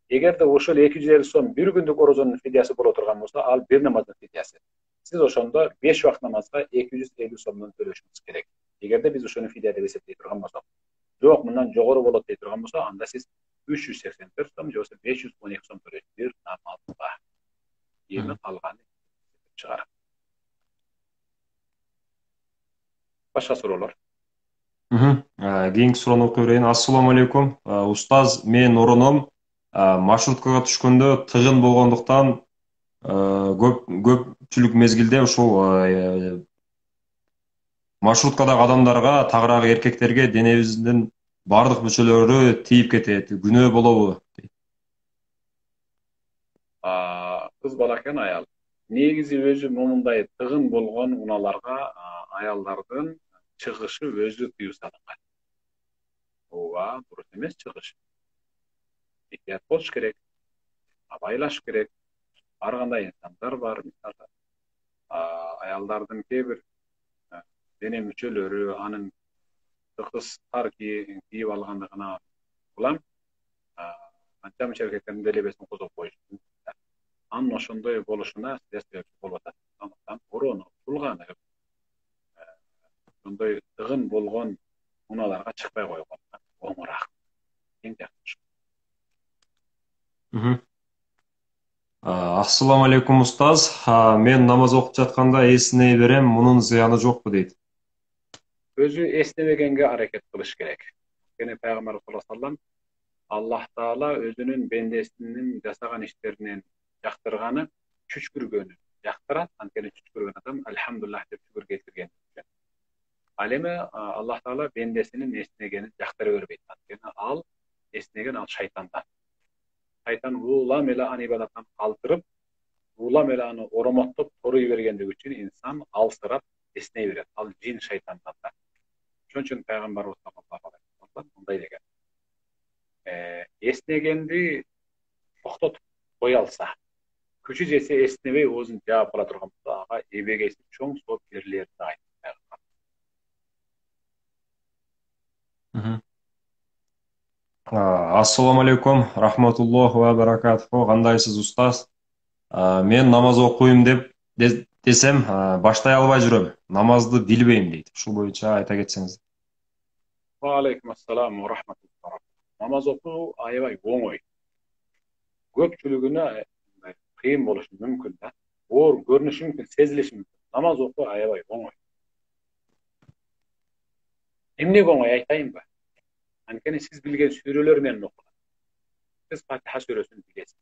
Эгерде ошол 250 сом бир күндүк орозонун фидиясы боло турган болсо, ал бир намаздын фидиясы. Сиз ошондо 5 убакыт намазга 250 сомдон төлөшүңүз керек. Эгерде биз ошону фидия деп эсептей турган болсок, жок, мындан жогору болот дей турган болсо, анда сиз 384 сом же болбосо 512 сом төлөйсүз бир намазга. Эми калганы чыгар. Башка суроолор? Кийинки суроону окуй берейин. Ассаламу алейкум. Устаз, менин ороном маршруткага түшкөндө тыгын болгондуктан көпчүлүк мезгилде ушул маршруткадагы адамдарга, тагыраагы эркектерге денебиздин бардык мүчөлөрү тийип кетет. Күнөө болобу? Кыз бала экен аял. Негизи өзү момундай тыгын болгон унааларга аялдардын чыгышы өзү тыюу салынган. Ооба, дурус эмес чыгыш. Этият болуш керек, абайлаш керек. Ар кандай инсандар бар, мисалы аялдардын кээ бир дене мүчөлөрү анын тыгыз кийип алгандыгына улам канча мынча эркектердин делебесин козгоп коюшу. Анын ошондой болушуна силер себепчи болуп атат. Андыктан короонуп, сулганып, ошондой тыгын болгон унааларга чыкпай койгон оңураак. Эң жакшы. Ассаламу алейкум устаз. Мен намаз окуп жатканда эсине берем, мунун зыяны жокпу дейт. Өзү эстебегенге аракет кылыш керек. Анткени пайгамбар саллаллаху алейхи вассалам Аллах Таала өзүнүн бендесинин жасаган иштеринен жактырганы чүчкүргөнү жактырат. Анткени чүчкүргөн адам альхамдулиллах деп шүгүр келтирген. Ал эми Аллах Таала бендесинин эстегенин жактыра бербейт. Анткени ал эстеген ал шайтандан. Шайтан улам эле аны ибадаттан калтырып, улам эле аны оромоттоп торуй бергендиги үчүн инсан алсырап эстей берет. Ал жин шайтандан да. Ошон үчүн пайгамбарыбыз саллаллаху алейхи вассалам мындай деген. Эстегенди токтотуп кое алса, күчү жесе эстебей өзүн жаап кала турган болсо, ага эбегейси чоң сооп берилерди айтты. Ассаламу алейкум, рахматуллаху ва баракатуху. Кандайсыз устаз? Мен намаз окуйм деп десем, баштай албай жүрөм. Намазды билбейм дейт. Ушул боюнча айта кетсеңиз. Ва алейкум ассалам ва рахматуллах. Намаз окуу аябай оңой. Көпчүлүгүнө кыйын болушу мүмкүн да. Оор көрүнүшү мүмкүн, сезилиши мүмкүн. Намаз окуу аябай оңой. Эмнеге оңой айтайынбы? Анткени сиз билген сүрөлөр менен окулат. Сиз Фатиха сүрөсүн билесиз.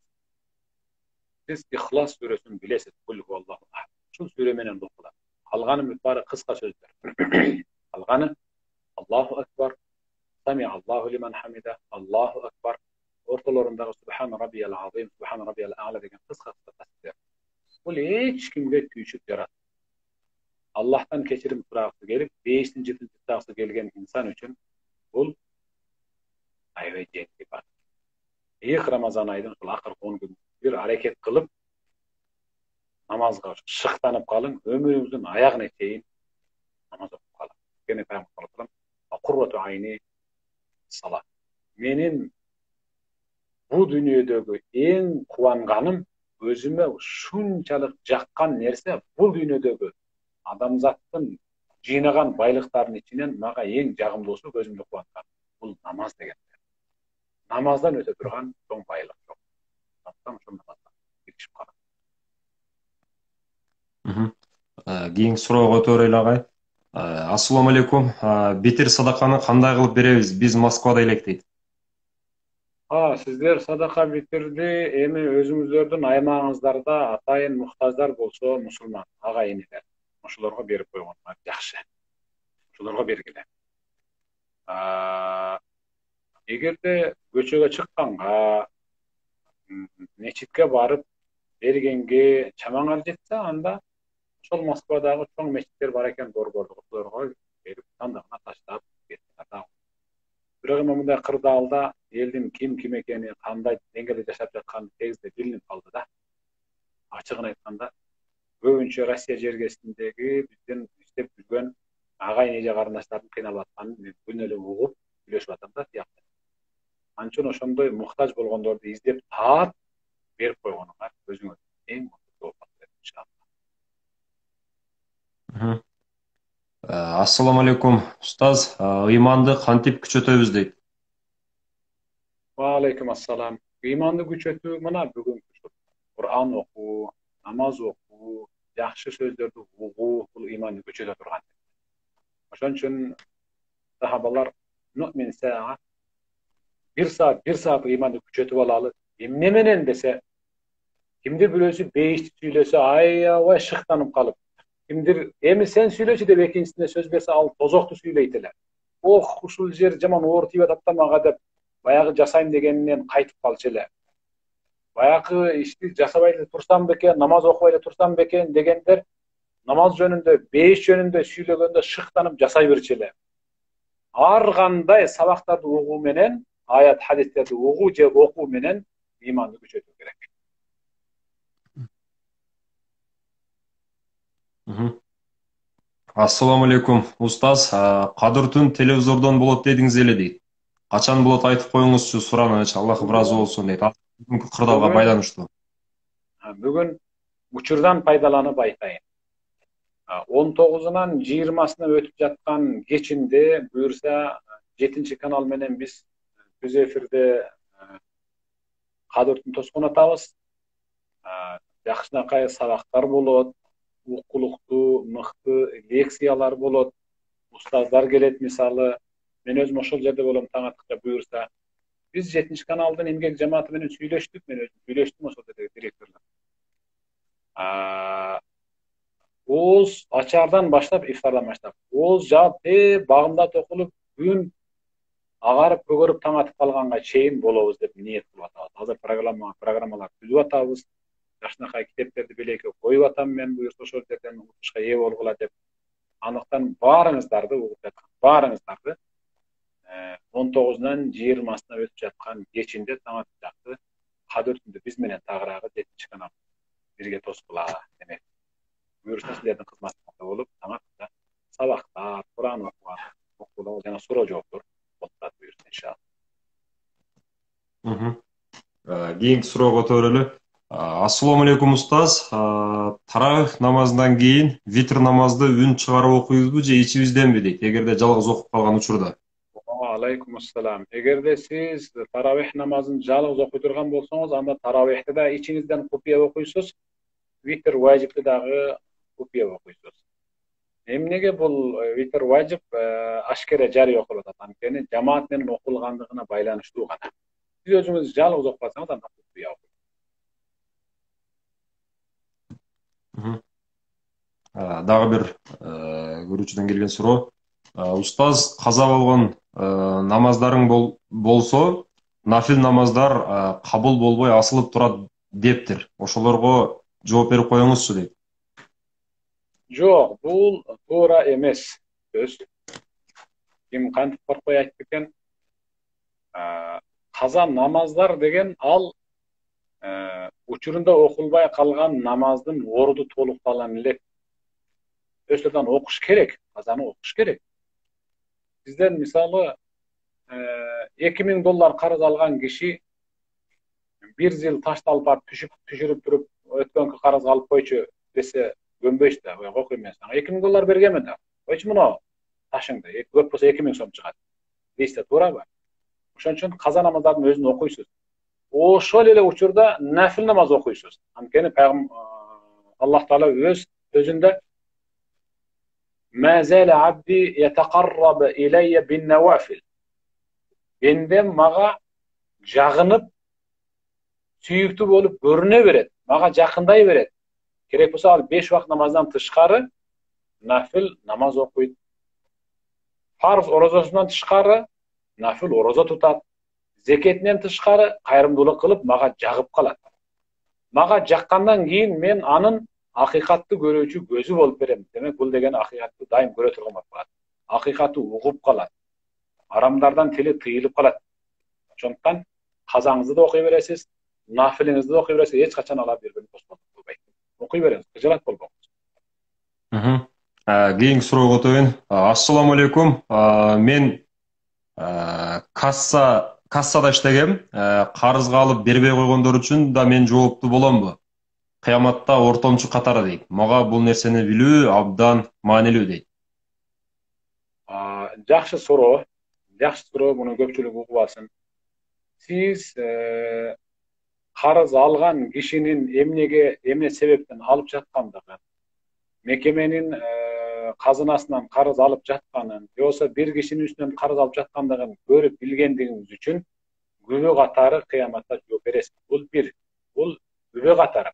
Сиз Ихлас сүрөсүн билесиз. Кул хуаллаху ахад. Ушул сүрө менен окулат. Калганы баары кыска сөздөр. Калганы Аллаху акбар, сами Аллаху лиман хамида, Аллаху акбар, ортолорундагы Субхан раббиял азим, Субхан раббиял а'ла деген кыска тасбих. Бул эч кимге түйшүк жарат. Аллахтан кечирим сурагысы келип, 5-6 сурагысы келген инсан үчүн бул аябай жеңил бар. Рамазан айдын ушул акыркы 10 күн бир аракет кылып, намазга шыктанып калың, өмүрүңүздүн аягына чейин намаз окуп калың. Кene пайгамбар Qurratu ayni salat. Menin bu dünyadagi eng quvonganim o'zimga shunchalik jaqqan narsa bu dunyodagi odamzodning jiynagan boyliqlarning ichidan menga eng jag'imlisi o'zimni quvongan bu namoz degan. Namozdan o'ta turgan so'ng boyliq yo'q. Tam shu namozdan kirishib qoladi. Кийинки суроого өтө берели агай. Ассаламу алейкум. Бетер садаканы кандай кылып беребиз? Биз Москвада элек дейт. Сиздер садака битирди, эми өзүңүздөрдүн аймагыңыздарда атайын муктаждар болсо мусулман агайындар. Ошолорго берип койгонуңар жакшы. Ошолорго бергиле. Эгерде көчөгө чыкканга, мечитке барып бергенге чамаңар жетсе, анда ошол Москвадагы чоң мечиттер бар экен, борбордук ошолорго берип сандыгына таштап кетиңер. Бирок мындай кырдаалда элдин ким экени, кандай деңгээлде жашап жатканы тегизде билинип калды да. Ачыгын айтканда, көбүнчө Россия жергесиндеги биздин иштеп жүргөн агайын эже карындаштардын кыйналып атканын мен күнү эле угуп сүйлөшүп атам да тияктан. Анын үчүн ошондой муктаж болгондорду издеп таап берип койгонуңар өзүңөр эң болот иншалла. Ассаламу алейкум, устаз. Ыйманды кантип күчөтөбүз дейт. Ва алейкум ассалам. Ыйманды күчөтүү мына бүгүн Кур'ан окуу, намаз окуу, жакшы сөздөрдү угуу, бул ыйманды күчөтө турган. Ошон үчүн сахабалар муъмин саа бир саат ыйманды күчөтүп алалы. Эмне менен десе, кимдир бирөөсү бейишти сүйлөсө, аябай шыктанып калып, кимдир эми сен сүйлөчү деп экинчисине сөз берсе, ал тозокту сүйлөйт эле. Ох, ушул жер жаман оор тийип атат да мага деп, баягы жасайм дегенинен кайтып калчу эле. Баягы ишти жасабай эле турсам бекен, намаз окубай эле турсам бекен дегендер намаз жөнүндө, бейиш жөнүндө сүйлөгөндө шыктанып жасай берчү эле. Ар кандай сабактарды угуу менен, аят хадистерди угуу же окуу менен ыйманды күчөтүү керек. Ассаламу алейкум, устаз. Кадыр түн телевизордон болот дедиңиз эле дейт. Качан болот айтып коюңузчу сураныч, Аллах ыраазы болсун дейт. Бүгүнкү кырдаалга бүгүн байланыштуу. бүгүн учурдан пайдаланып айтайын. 19-нан 20-сына өтүп жаткан кечинде буюрса 7 канал менен биз түз эфирде кадыртын тоскон атабыз. Жакшынакай сабактар болот, укулуктуу мыкты лекциялар болот, устаздар келет. Мисалы, мен өзүм ошол жерде болом таң атыкча буюрса. Биз 7-каналдын эмгек жамааты менен сүйлөштүк, мен өзүм сүйлөштүм ошол жердеги директорлор. Ооз ачаардан баштап, ифтардан баштап, ооз жаап, багымда токулуп, күн агарып көгөрүп таң атып калганга чейин болобуз деп ниет кылып атабыз. Азыр программалар түзүп атабыз. Жакшынакай китептерди белекке коюп атам мен, буюрса ошол жерден утушка ээ болгула деп. Андыктан баарыңыздарды угуп жаткан, баарыңыздарды 19-нан 20-сына өтүп жаткан кечинде таң атып жатты. Кадыртынды биз менен тагыраагы 7-канал бирге тоскула демек. Буюрса силердин кызматыңызда болуп, таң атып сабактар, Куран окуулар жана суроо жооптор болуп турат буюрса иншалла. Кийинки суроого өтө Ассаламу алейкум устаз. Таравих намазынан кийин витр намазды үн чыгарып окуйбузбу же ичибизденби дейт, эгерде жалгыз окуп калган учурда. Алейкум ассалам. Эгерде сиз таравих намазын жалгыз окуй турган болсоңуз, анда таравихти да ичиңизден купуя окуйсуз, витр важипти дагы купуя окуйсуз. Эмнеге бул витр важип ашкере жарый окулуп атат? Анткени жамаат менен окулгандыгына байланыштуу гана. Сиз өзүңүз жалгыз окуп атсаңыз, анда купуя окуйсуз. Дагы бир көрүүчүдөн келген суроо. Устаз, каза болгон намаздарың болсо, нафил намаздар кабыл болбой асылып турат дептир. Ошолорго жооп берип коюңузчу дейт. Жок, бул туура эмес сөз. Ким кантип коркпой айтты экен? Каза намаздар деген ал учурунда окулбай калган намаздын орду толукталган эле. Өсөрдөн окуш керек, казаны окуш керек. Сизден мисалы $2000 карыз алган киши 1 жыл ташталып ап түшүрүп туруп өткөнкү карызга алып койчу десе көнбөйсүз да. Окуйм мен сага $2000 бергенмин да. Койчу муну ташыңды. Көп болсо 2000 сом чыгат. Дейсиз, туурабы? Ошон үчүн каза намаздардын өзүн окуйсуз. Ошол эле учурда нафил намаз окуйсуз. Анткени Аллах Таала өз сөзүндө Мазала абди ятақарраб илайя бин навафил. Бендем мага жагынып сүйүктүү болуп көрүнө берет, мага жакындай берет. Керек болсо ал 5 убакыт намаздан тышкары нафил намаз окуйт. Фарз орозосунан тышкары нафил орозо тутат. Зекетинен тышкары кайрымдуулук кылып мага жагып калат. Мага жаккандан кийин мен анын акыйкатты көрүүчү көзү болуп берем. Демек бул деген акыйкатты дайым көрө турган болуп калат. Акыйкатты угуп калат. Арамдардан тили тыйылып калат. Ошондуктан казаңызды да окуй бересиз, нафилиңизди да окуй бересиз, эч качан ала бир-бирин тосбойт. Окуй бериңиз, кыжырат болбоңуз. Кийинки суроого өтөйүн. Ассаламу алейкум. Мен кассада иштегем. Карызга алып бербей койгондор үчүн да мен жооптуу боломбу? Кыяматта ортомчу катары дейт. Мага бул нерсени билүү абдан маанилүү дейт. Жакшы суроо. Жакшы суроо, муну көпчүлүк угуп алсын. Сиз карыз алган кишинин эмне себептен алып жаткандыгын, мекеменин казынасынан карыз алып жатканын, же болбосо бир кишинин үстүнөн карыз алып жаткандыгын көрүп билгендигиңиз үчүн күбө катары кыяматта жооп бересиз. Бул бир. Бул күбө катары.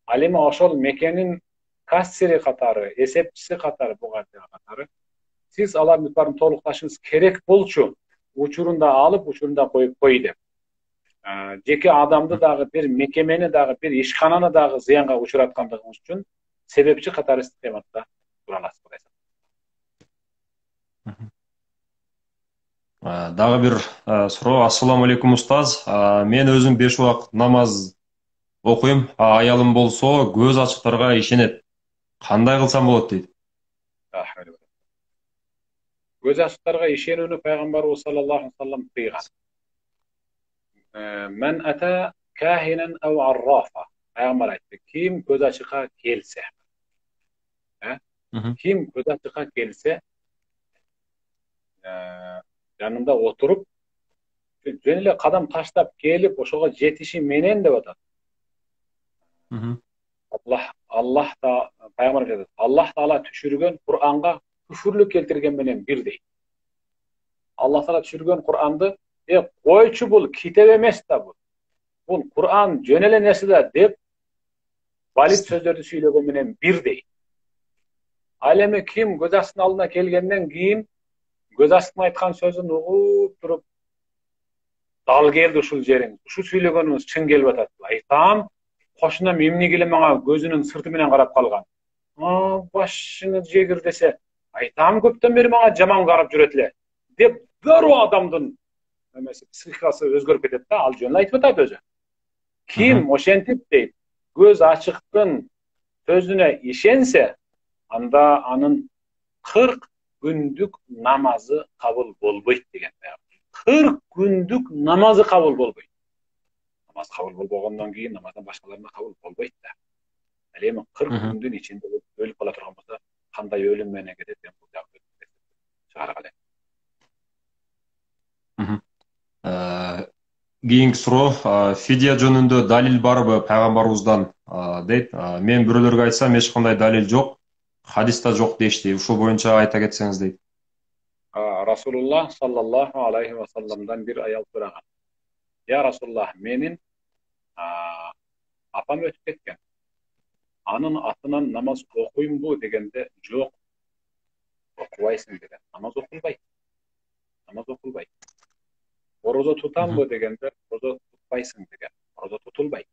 Ал эми ошол мекенин кассири катары, эсепчиси катары, бухгалтери катары сиз алардын баарын толукташыңыз керек болчу. Учурунда алып, учурунда коюп кой деп. Жеке адамды дагы, бир мекемени дагы, бир ишкананы дагы зыянга учураткандыгыңыз үчүн себепчи катары сиз кыяматта тура аласыз. Дагы бир суроо. Ассаламу алейкум устаз. Мен өзүм 5 убакыт намаз окуйм, аялым болсо көз ачыктарга ишенет. Кандай кылсам болот дейт? көз ачыктарга ишенүүнү пайгамбарыбыз саллаллаху алейхи вассалам тыйган. Мен ата кахинен ау аррафа. Пайгамбар айтты, ким көз ачыкка келсе, ким көз ачыкка келсе, жанында отуруп, жөн эле кадам таштап келип ошого жетиши менен деп атат. Аллах да пайгамбар айтат, Аллах Таала түшүргөн Кур'анга күфүрлүк келтирген менен бирдей. Аллах Таала түшүргөн Кур'анды, койчу бул китеп эмес да бул. Бул Кур'ан жөн эле нерсе да деп валид сөздөрдү сүйлөгөн менен бирдей. Ал эми ким көз ачтын алдына келгенден кийин көз ачтын айткан сөзүн угуп туруп, дал келди ушул жериң, ушул сүйлөгөнүңүз чын келип атат. Айтам, кошунам эмне келе мага көзүнүн сырты менен карап калган. Башыңыз жегир десе, айтам көптөн бери мага жаман карап жүрөт эле деп дароо адамдын психикасы өзгөрүп кетет да, ал жөн айтып атат өзү. Ким ошентип дейт, көз ачыктын сөзүнө ишенсе, анда анын 40 күндүк намазы кабыл болбойт деген. 40 күндүк намазы кабыл болбойт. Намаз кабыл болбогондон кийин намаздан башкаларына кабыл болбойт да. Ал эми 40 күндүн ичинде өлүп кала турган болсо, кандай өлүм менен кетет деп бул жакты чыгарган элем. Кийинки суроо, фидия жөнүндө далил барбы пайгамбарыбыздан дейт. Мен бирөөлөргө айтсам эч кандай далил жок, хадиста жок дешти. Ушул боюнча айта кетсеңиз дейт. Расулуллах саллаллаху алейхи ва салламдан бир аял сураган. Я Расулуллах, менин апам өтүп кеткен. Анын атынан намаз окуймбу дегенде, жок, окубайсың деген. Намаз окулбайт. Намаз окулбайт. Орозо тутамбы дегенде, орозо тутпайсың деген. Орозо тутулбайт.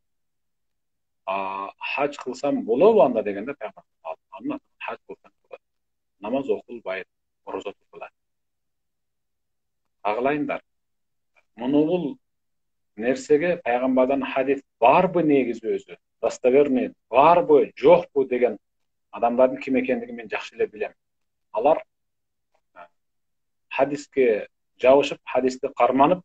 Хаж кылсам болобу анда дегенде, анын хаж кылсаң болот. Намаз окулбайт, орозо тутулат. Агылайындар. Муну бул нерсеге пайгамбардан хадис барбы негизи өзү? Достоверный барбы, жокпу деген адамдардын ким экендигин мен жакшы эле билем. Алар хадиске жабышып, хадисти карманып,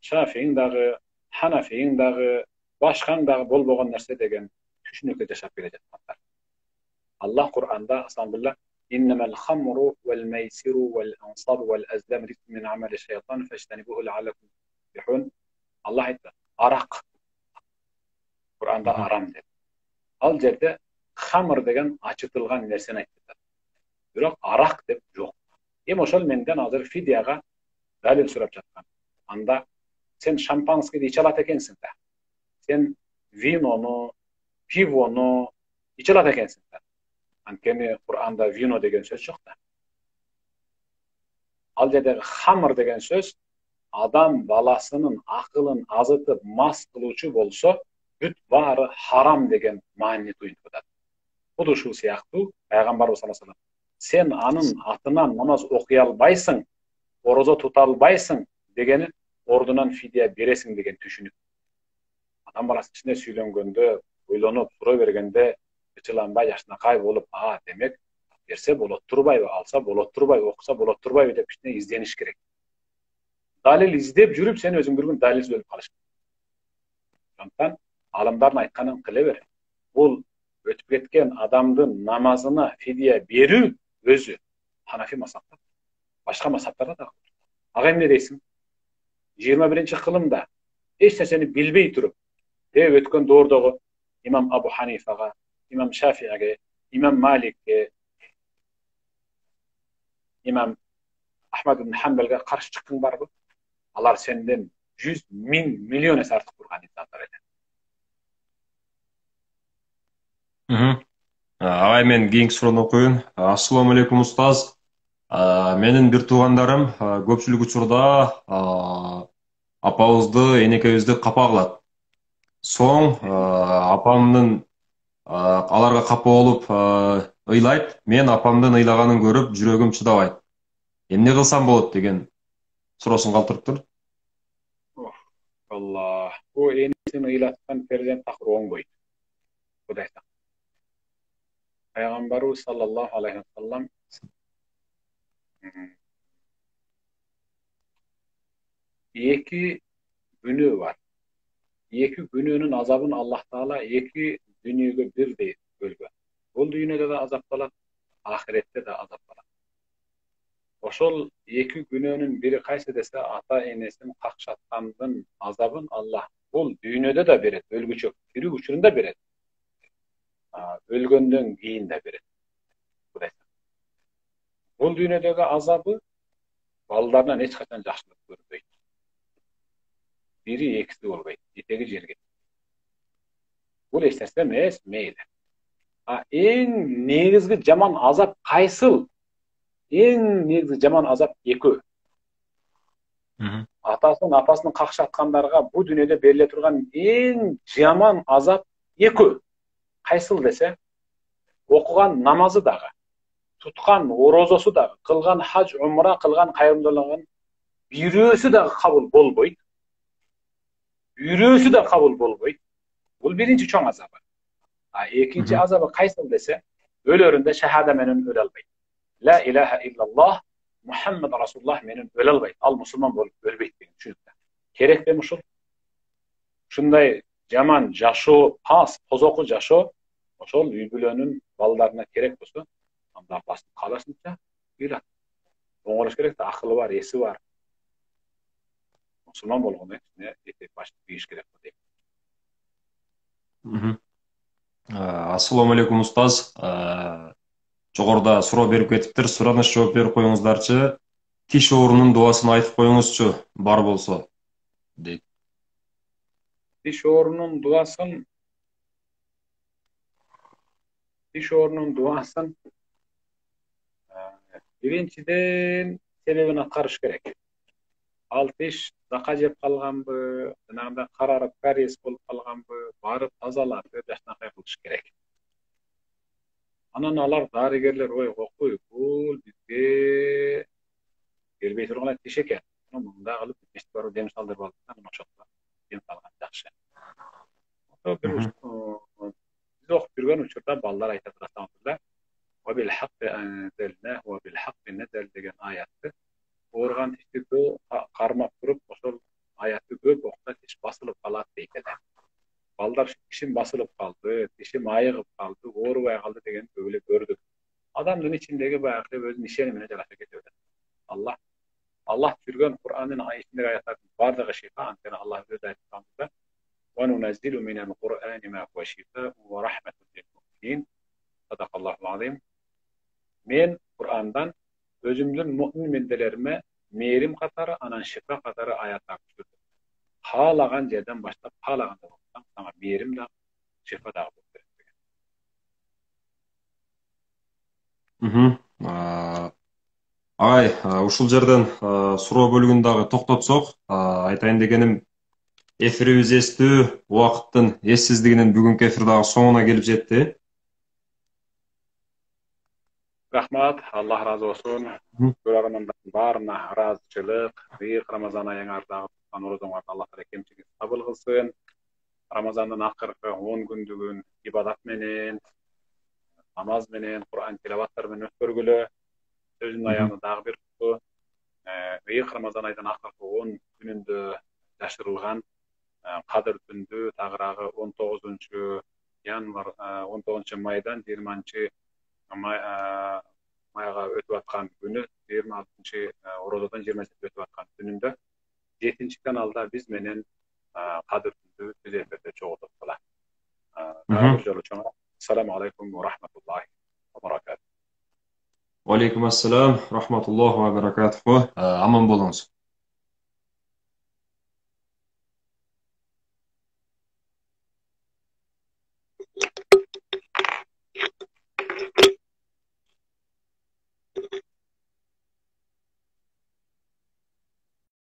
Шафииң дагы, Ханафииң дагы, башкаң дагы болбогон нерсе деген түшүнүккө жашап келе жаткандар. Аллах Кур'анда асамбилла иннамал хамру вал майсиру вал ансабу вал азлам ризq min amali şeytan feştenibuhu leallekum tuflihun. Аллах айтты, арак Кур'анда арам деп. Ал жерде хамр деген ачытылган нерсени айтты. Бирок арак деп жок. Эми ошол менден азыр фидияга далил сурап жаткан. Анда сен шампанскийди иче алат экенсиң да. Сен винону, пивону иче алат экенсиң да. Анткени Кур'анда вино деген сөз жок да. Ал жердеги хамр деген сөз адам баласынын акылын азытып мас кылуучу болсо, бүт баары харам деген маани туюнуп атат. Бул ушул сыяктуу пайгамбарыбыз саллаллаху алейхи вассалам сен анын атынан намаз окуй албайсың, орозо тута албайсың дегени ордунан фидия бересиң деген түшүнүк. Адам баласы ичинде сүйлөнгөндө, ойлонуп, суроо бергенде ычыланбай, жашынакай болуп, демек берсе болот турбайбы, алса болот турбайбы, окуса болот турбайбы деп ичине издениш керек. Далил издеп жүрүп, сен өзүң билген далилсиз өлүп калыш. Ошондуктан алымдардын айтканын кыла бер. Бул өтүп кеткен адамдын намазына фидия берүү өзү Ханафи мазхабында, башка мазхабтарда да. Ага эмне дейсиң? 21-кылымда эч нерсени билбей туруп, өткөн доордогу имам Абу Ханифага, имам Шафииге, имам Маликке, имам Ахмад ибн Хамбалга каршы чыккың барбы? Алар сенден 100 миң миллион эсе артык турган insanlar эле. Агай, мен кийинки суроону окуйун. Ассаламу алейкум устаз. Менин бир туугандарым көпчүлүк учурда апабызды, энекебизди капа кылат. Соң апамдын аларга капа болуп ыйлайт. Мен апамдын ыйлаганын көрүп жүрөгүм чыдабайт. Эмне кылсам болот деген суроосун калтырыптыр. Алла, бул энесин ыйлаткан перзент такыр оңбойт. Кудай сактасын. Пайгамбарыбыз саллаллаху алейхи ва саллам Iki günü var. Iki gününün azabın Allah Taala iki dünyada bir değil bölgü. Bu dünyada da azap var, ahirette de azap var. Oşol iki gününün biri kaysı dese ata enesinin kakşatkanının azabın Allah bu dünyada da beret, ölgüçök, biri uçurunda beret. Ölgönden keyin de beret. Bu dünyadagi azabı ballardan hiç kaçan жақсылық көрбейді. Biri екісі болбайды, жетегі жерге. Бұл ешнәрсе емес, мейлі. Ең негізгі жаман азап қайсыл? Ең негізгі жаман азап екі. Атасын, апасының қақшатқандарға бұл дүниеде беріле тұрған ең жаман азап екі. Қайсыл десе, оқыған намазы дағы, tutkan orozası da, kılgan hac, umra, kılgan kayırımdılığın birisi de kabul bolboydu. Birisi de kabul bolboydu. Bu birinci çoğun azabı. İkinci azabı kaysıl dese, ölüründe şehade menün ölelbeydi. La ilahe illallah, Muhammed Resulullah menün ölelbeydi. Al Müslüman bolup ölbeydi. Kerek demiş ol. Şunday jaman, jaşo, pas, pozoku jaşo, oşol üybülönün ballarına kerek olsun. Anda basıp kalasınca bilat. Oңолош керек de akıllı var, esi var. Müslüman bolğunu ne etek başta bir iş gerek deyip. Assalamu alaikum устаз. Жогоруда суроо берип кетиптир. Сураныш жооп берип коюңуздарчы. Тиш оорунун дуасын айтып коюңузчу, бар болсо, дейт. Diş oorunun duasın birinciden sebebini atkарыш керек. Ал тиш зака жеп калганбы, жанагындай карарып кариес болуп калганбы, барып тазалап, жашнакай кылыш керек. Анан алар дарыгерлер ой кокуй, бул бизге келбей турган тиш экен. Мындай кылып тиш барып дем салдырып алсак, ошондо дем салган жакшы. Биз окуп жүргөн учурда балдар айтат расамында, "Ва бил хакки анзалнаху ва бил хакки назал" деген аятты Organ tişti karmak durup, oşol ayatı köp okta tiş basılıp kalat deyken. Balдар tişim basılıp kaldı, tişim ayıgıp kaldı, oğrubay kaldı degen böyle gördük. Adamın içindeki bayaklı özün işenimine calaşa getiriyor. Allah türgön Kur'an'ın ayetindeki ayetlerin bardağı şifa, antena Allah öz ayetlerinde وَنُنَزِّلُ مِنَ الْقُرْآنِ مَا هُوَ شِفَاءٌ وَرَحْمَةٌ لِلْمُؤْمِنِينَ Sadakallahu azim. Men Kur'an'dan özümdün mümin mendelerime merim katarı, anan şifa katarı ayatlar düşürdüm. Halagan yerden başlap, halagan da olsam, sana merim de, şifa da oldu. Ай, ушул жерден суроо бөлүгүн дагы токтотсок, айтайын дегеним, эфирибиз эстүү, убакыттын эссиздигинен бүгүнкү эфир дагы соңуна келип жетти. Rahmat, Allah razı olsun. Görevimden barına razıçılık. Büyük Ramazan ayına ardağı tutkan orucunlar Allah kemçiliği kabul kılsın. Ramazan'dan akırkı 10 gündüğün ibadat menen, namaz menen, Kur'an tilavatlar menen ötkörgülü. Sözün ayağını dağı bir tuttu. Büyük Ramazan aydan akırkı 10 gününde yaşırılgan Kadir tündü, tağırağı 19. yanvar, 19. maydan 20. Майга өтүп аткан күнү 26 орозодон 27 өтүп аткан күнүндө 7 каналда биз менен Кадыр түндү түз эфирде чогулдук кыла. Assalamu alaikum wa rahmatullahi wa barakatuh. Wa alaikum assalam, rahmatullohi wa barakatuh. Аман болуңуз.